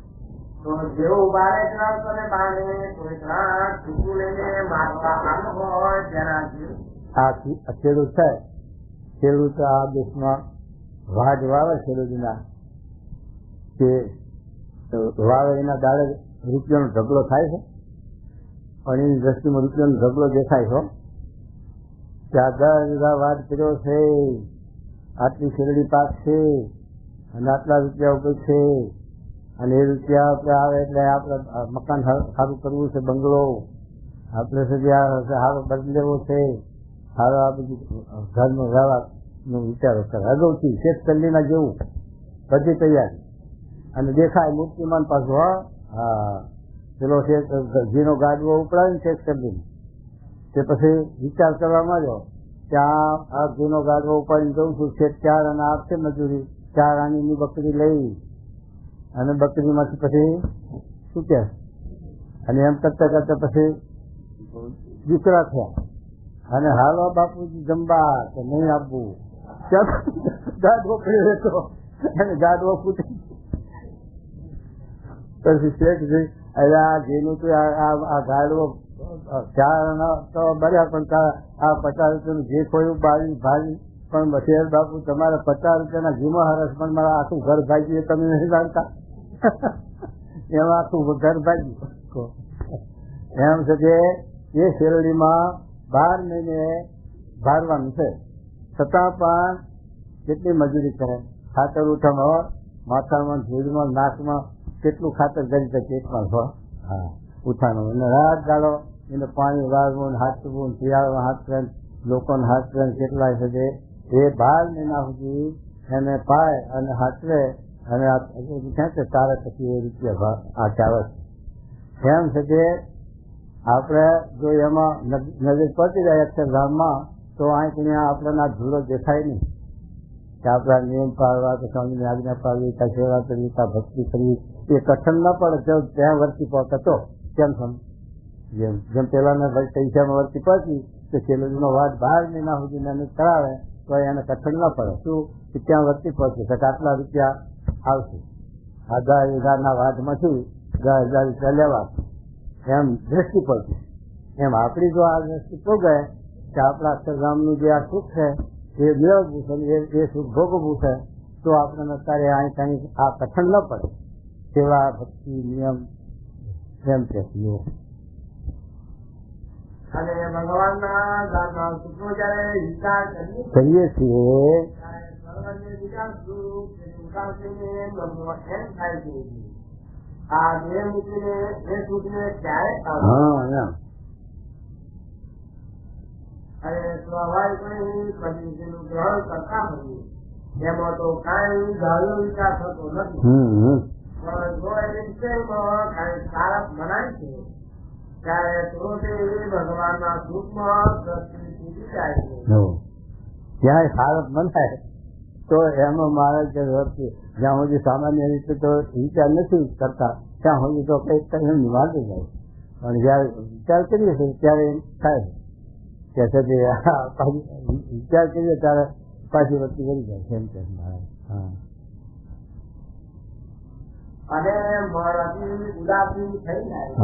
તો જેવું બારે ગ્રહ અને બારે કોઈ ગ્રહ ટૂંકું લઈને મારવા આનું હોય તેનાથી આ ખેડૂત છે, ખેડૂત આ દેશમાં વાજ વાવે ખેડૂતના કે વાવે એના દાડે રૂપિયાનો ઢગલો થાય છે, પણ એની દ્રષ્ટિમાં રૂપિયાનો ઢગલો દેખાય છે કે આ 10 વાદ કર્યો છે, આટલી શેરડી પાક છે અને આટલા રૂપિયા ઉપર છે, અને એ રૂપિયા આપણે આવે એટલે આપણે મકાન સારું કરવું છે, બંગલો આપણે સારો બદલેવો છે, સારો આ બધું ઘરનો વ્યવહારનો વિચારો કરે અગાઉથી શેખ ચલ્લીના જેવું બધી તૈયારી અને દેખાય મૂર્તિમાન પાછું. હા પેલો શેખ ઘીનો ગાડવો ઉપડાવે ને શેખ ચલ્લીને તે પછી વિચાર કરવામાં આવ્યો કે આ ઘીનો ગાડવો ઉપાડીને જઉં છું શેખ 4 અને આપશે મજૂરી 4 આની બકરી લઈ અને બકરીમાંથી પછી શું કે અને એમ કરતા કરતા પછી દીકરા થયા અને હાલો બાપુજી જમવા તો નહીં આપવું, ગાડવો પડ્યો હતો અને ગાડવો ફૂટી. પછી શેઠજી આ જેનું તો આ ગાડવો 4 તો બર્યા પણ આ 50 રૂપિયાનું જે ખોયું ભારી પણ શેર બાપુ તમારે 50 રૂપિયાના ઘીમાં હરસ પણ મારા આખું ઘર ભાગી તમે નહીં જાણતા એમાં આખું ઘર ભાગ્યું. એમ છે કે એ શેરડીમાં 12 મહિને ભારવાનું છે, છતાં પણ કેટલી મજૂરી કરે, ખાતર ઉઠામાં માથામાં ધૂળમાં નાકમાં કેટલું ખાતર કરી શકે એકમાં હા ઉઠાનું અને રાત ગાળો એને પાણી વાળવું હાથવું શિયાળમાં હાથ કરે લોકોને હાથ કરે કેટલાય છે એ 12 મહિના સુધી એને પાય અને હાથવે અને ક્યાં તારે પછી એ રૂપિયા આ ચાલે છે. એમ છે કે આપણે જો એમાં નજર પડી જાય અક્ષરધામમાં તો અહીં આપણને આ ધૂળો દેખાય નહીં કે આપણા નિયમ પાળવા કે સ્વામીની આજ્ઞા પાડવી કાં સેવા કરવી કાં ભક્તિ કરવી એ કઠણ ન પડે ત્યાં વર્તી પહોંચતો કેમ જેમ પેલાના પૈસામાં વર્તી પહોંચી તો છેલ્લો વાત 12 મહિના સુધી મહેનત કરાવે તો એને કઠણ ન પડે શું કે ત્યાં વર્તી પહોંચી શકે આટલા રૂપિયા આવશે. આ 10,000ના વાદમાંથી 10,000 રૂપિયા લેવા એમ દ્રષ્ટિ પડતી. એમ આપણી જો આ દ્રષ્ટિ પોગાય કે આપણા અક્ષરધામનું જે આ સુખ છે એ મેળવવું છે એ સુખ ભોગવવું છે તો આપણને અત્યારે અહીં કંઈ આ કઠણ ન પડે. સેવા ભક્તિ નિયમ એમ કે અને ભગવાનના સુખનો જયારે વિચાર કરીએ છીએ આ બે મૂકીને એ સુખને ક્યારે અને સ્વાભાવિક પદ્ધતિનું ગ્રહણ કરતા હોઈએ એમાં તો કાંઈ ગાળો વિચાર થતો નથી, પણ જો એ વિષયમાં કાંઈ સારપ મનાય છે ત્યારે ક્રોધે ભગવાનના સુખમાં દ્રષ્ટિ સુધી જાય છે. ક્યાંય સારપ મનાય તો એમાં મારે જ્યાં સુધી સામાન્ય રીતે તો વિચાર નથી કરતા ત્યાં સુધી તો કંઈક એમ વાંધો જાય, પણ જયારે વિચાર કરીએ છીએ ત્યારે એમ થાય કે વિચાર કરીએ ત્યારે પાછી વસ્તુ કરી જાય છે એમ કે અને મનથી ઉદાસી થઈ જાય.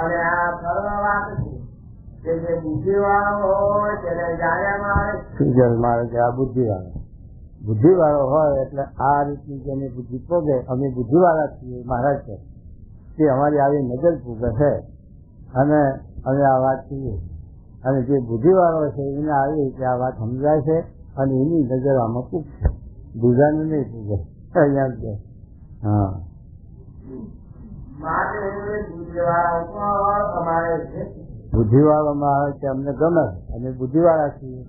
અને આ સર્વ વાત છે કે જે બુદ્ધિવાળો હોય તેને જાણ્યા મારે કે આ બુદ્ધિવાળો હોય એટલે આ રીતની જેની બુદ્ધિ પોગે અમે બુદ્ધિવાળા છીએ મહારાજ છે તે અમારી આવી નજર પૂગે છે અને અમે આ વાત છીએ અને જે બુદ્ધિવાળો છે એને આવી રીતે આ વાત સમજાય છે અને એની નજર આમાં પૂગશે, બીજાને નહીં પૂગે અહીંયા છે. હા બુદ્ધિવાળામાં આવે કે અમને ગમે અને બુદ્ધિવાળા છીએ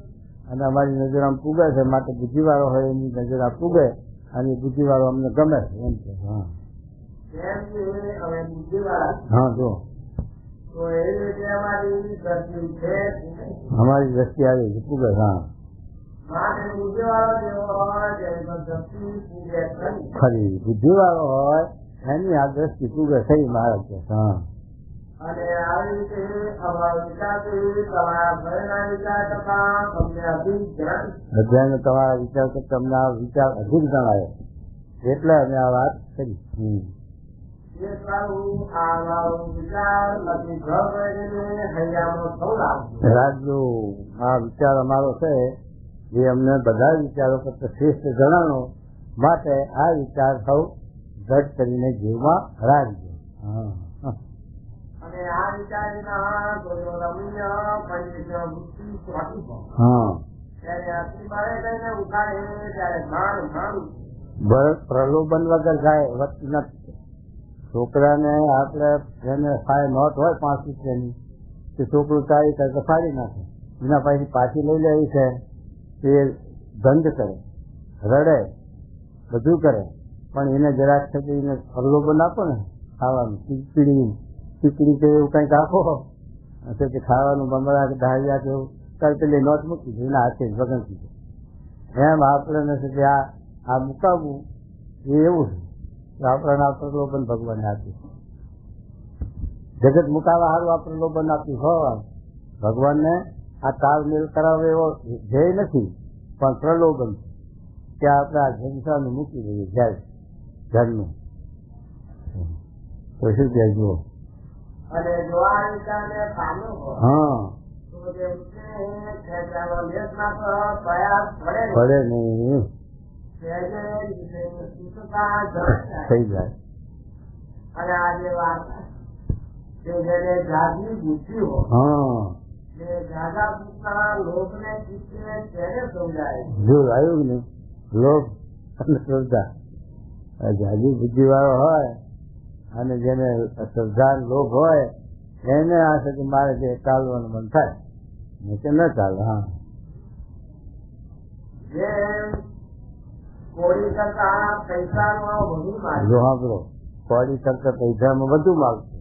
અને અમારી નજર આમ પૂગે છે માટે બુદ્ધિવાળો હોય એની નજર આ પૂગે અને બુદ્ધિવાળો અમને ગમે છે એમ છે. હા જો અમારી દ્રષ્ટિ આવી છે પૂગે. હા ખરી બુદ્ધિવાળો હોય એની આ દ્રષ્ટિ પૂગે થઈ મહારાજ છે. હા અને આવી રીતે બધાને તમારા વિચાર કરતા અમને આ વિચાર અધિક જણાયો એટલે અમે આ વાત કરી. રાજુ આ વિચાર અમારો છે જે અમને બધા વિચારો કરતા શ્રેષ્ઠ જણાનો માટે આ વિચાર સૌ દઢ કરીને જીવમાં રાખજો. પ્રલોભન વગર જાય વસ્તુ નથી. છોકરાને આપણે એને નોટ હોય 5 રૂપિયાની તે છોકરું ચાલી કરે ફાડી નાખે. એના પાછી લઈ લેવી છે એ દંડ કરે, રડે, બધું કરે, પણ એને જરાક થતી એને પ્રલોભન આપો ને ખાવાનું, ખીચડી કે એવું કંઈક આપો કે ખાવાનું બમરા કે ધારિયા કે એવું ત્યારે પેલી નોટ મૂકી દે એના હાથે વગર કીધું. એમ આપણે કે આ મુકાવવું એ એવું છે આપણને આ પ્રલોભન ભગવાને આપ્યું. જગત મુકાવા સારું આ પ્રલોભન આપ્યું હોય. ભગવાનને આ તાલમેલ કરાવે એવો ધ્યેય નથી, પણ પ્રલોભન કે આપણે આ જનસાનું મૂકી દઈએ જાય ઘરનું. તો શું કહે જુઓ. પડે નહીં થઈ જાય. અને આ જે વાત જેને જાગી બુદ્ધિ હોય જો આવ્યું ને લોભ અને શ્રદ્ધા. જાગી બુદ્ધિ વાળો હોય અને જેને શ્રદ્ધા લોભ હોય એને આ છે કે મારે જે ચાલવાનું મન થાય ને તે ન ચાલે. હા કોળી કરતા પૈસામાં વધુ જો સાંભળો, કોળી કરતા પૈસામાં વધુ માગશે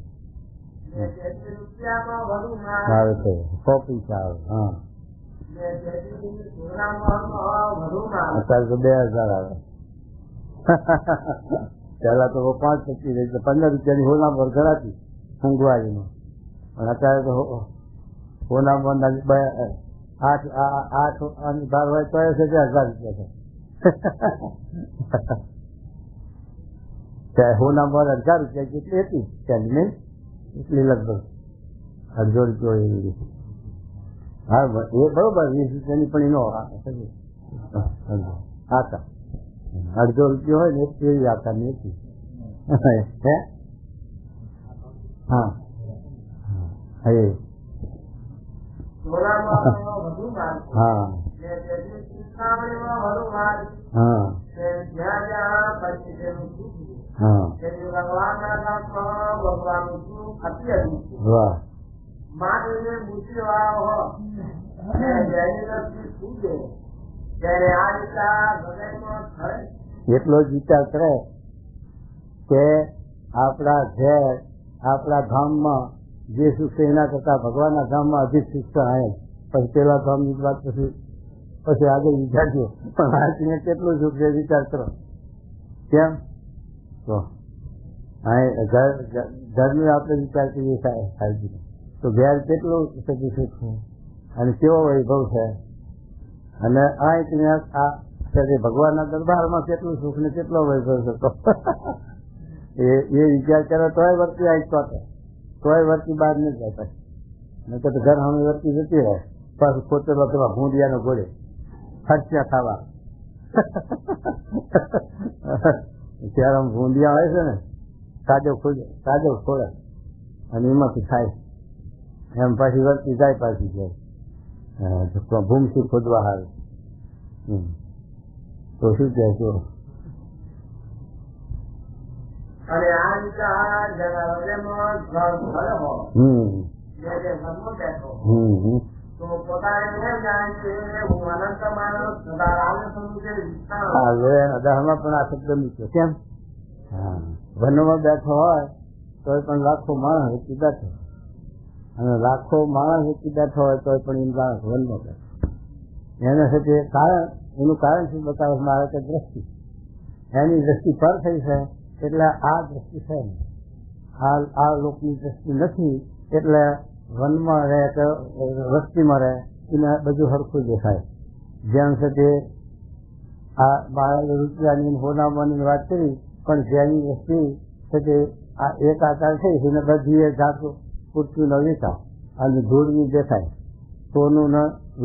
આવે છે 100 પૈસા આવે. હા અત્યારે તો 2000 આવે. પેલા તો 5-25 એટલે 15 રૂપિયાની હોના પર ગણાતી ઊંઘવાડીમાં, પણ અત્યારે તો હોનામાં 8 બાર હોય તો 1000 રૂપિયા થાય. હોનામાં 1000 રૂપિયા જેટલી હતી ત્યાંની નહીં, એટલી લગભગ 1.5 રૂપિયો એવી રીતે. હા એ બરોબર 20 રૂપિયાની પણ એનો આકા 1.5 રૂપિયો હોય ને એવી આકારની હતી. હા હા એટલો જ વિચાર કરે કે આપણા ઘેર આપણા ગામમાં જે સુખ છે એના કરતા ભગવાનના ગામમાં અધિક સુખ છે. પછી પેલા ગામની વાત પછી આગળ વિચારજો, પણ આજને કેટલું સુખ છે વિચાર કરો. કેમ તો ઘરનું આપણે વિચાર કરીએ સાહેબ તો ઘેર કેટલું સુખ છે અને કેવો વૈભવ છે, અને ભગવાનના દરબારમાં કેટલું સુખ ને કેટલો વૈભવ થતો એ વિચાર કરે તોય વર્તી આવી તોય વર્તી બહાર નહીં જાય. નહીં તો ઘર સામે વર્તી જતી રહે. પાછું ખોતેલો પેલા ભૂંડિયાનો ઘોડે ખર્ચા ખાવા ત્યારે આમ ભૂંડિયા હોય છે ને કાજો ખોળે અને એમાંથી ખાય એમ પાછી વર્તી જાય પાછી જાય ભૂમથી ખોદવા આવે. તો શું કહે છો? અને આ વિચાર તો પોતાને એમ જાણે છે હું અનંત માનવ અદાહમાં પણ આ શબ્દ મૂક્યો. કેમ? વનમાં બેઠો હોય તો પણ લાખો માણસ વેચી બેઠો, અને લાખો માણસ વેચી બેઠો હોય તો પણ એમ માણસ વનમાં બેઠો. એને સાથે એનું કારણ શું બતાવે? મારે કે દ્રષ્ટિ, એની દ્રષ્ટિ પર થઈ છે એટલે આ દ્રષ્ટિ છે, આ લોકની દ્રષ્ટિ નથી એટલે વનમાં રહે કે વસ્તીમાં રહે એને બધું સરખું દેખાય. જેમ છે તે આ મહારાજે રૂપિયાની હોનામાની વાત કરી, પણ જેની વસ્તી છે તે આ એક આકાર છે એને બધી એ જાતો પૂરતીનો વિકાસ અને ધૂળની દેખાય, સોનું ન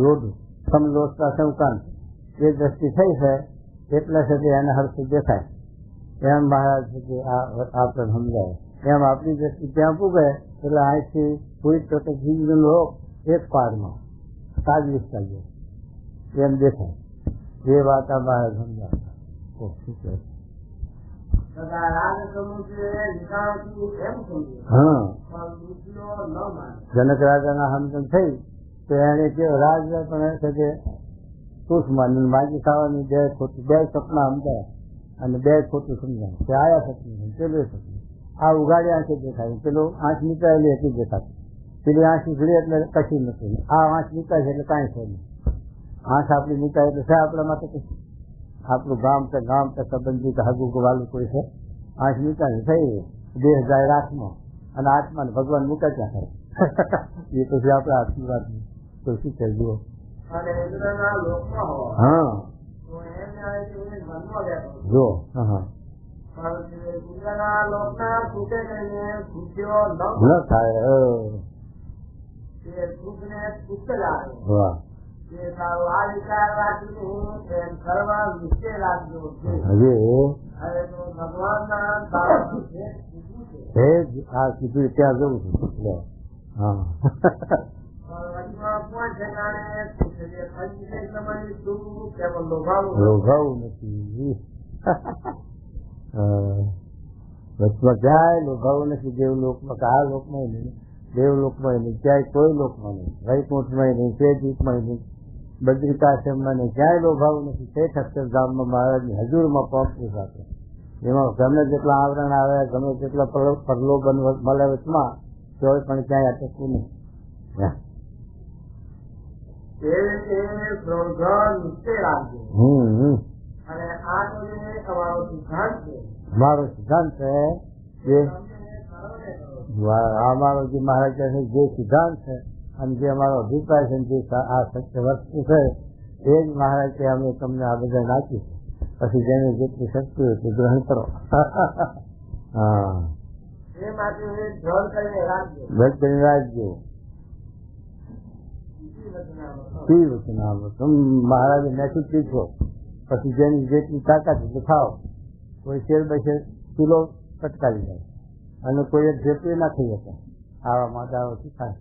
લોઢું સમલોચતા સંકાંત એ દ્રષ્ટિ થઈ છે એટલે છે તે એને હરખું દેખાય. એમ મહારાજ છે કે આપણે સમજાય. એમ આપણી દ્રષ્ટિ ત્યાં પૂગે એટલે અહીંથી પૂરી ટોટલ જીવન લોક એક પાડમાં કાજવીસ ચાલજો એમ દેખાય. એ વાત આ મહારાજ સમજાવતા. શું કહે? જનક રાજાના હમદમ થઈ તો એને કેવો રાજ પણ છે કે ટૂંક માની માગી ખાવાની બે સપના સમજાય અને બે ખોટું સમજાય કે આયા સપનું પેલું સપનું આ ઉગાડી આંખે દેખાય, પેલું આંખ નીકળેલી હતી દેખાતું, પેલી આંખ નીકળી એટલે કશું નથી, આ આંખ નીકળે છે એટલે કાંઈ છે નહીં. આંખ આપણી નીકળે એટલે છે આપણા માટે કશું. આપણું ગામ કે સંબંધી કે હગું વાલું કોઈ છે, આંખ નીકળે થઈ દેહ જાય આત્મા અને આત્માને ભગવાન નીકળ્યા કરે. એ પછી આપણા આશીર્વાદ તો શું છે જુઓ. હા જો હા ન થાય. આ કીધું ત્યાં જવું છું. હા લોભાવું નથી. વચમાં ક્યાંય લોભાવું નથી. દેવલોકમાં કે આ લોકમાં નહીં, દેવલોકમાં નહીં, ક્યાંય કોઈ લોકમાં નહીં, વૈકુંઠમાં નહીં, ચેદીપમાં નહીં, બદ્રિકાશ્રમમાં નહીં, ક્યાંય લોભાવું નથી. શેઠ અક્ષરધામમાં મહારાજની હજુરમાં પહોંચવું સાથે એમાં ગમે જેટલા આવરણ આવે, ગમે તેટલા પ્રલોભન મળે વચમાં તો પણ ક્યાંય અટકવું નહીં. મારો સિદ્ધાંત છે અમારો જે મહારાજ જે સિદ્ધાંત છે અને જે અમારો અભિપ્રાય છે, જે આ સત્ય વસ્તુ છે એ જ મહારાજ કે અમે તમને આ બધા નાખ્યું છે. પછી જેને જેટલી શક્તિ હોય તે ગ્રહણ કરો. હા રાખજો. મહારાજે નથી પીછો પછી જેની જેટલી તાકાત ખાઓ. કોઈ શેર બશેર કિલો કટકાવી જાય અને કોઈ એક જેટલી ના થઈ શકે. આવા માદાઓ શું થાય.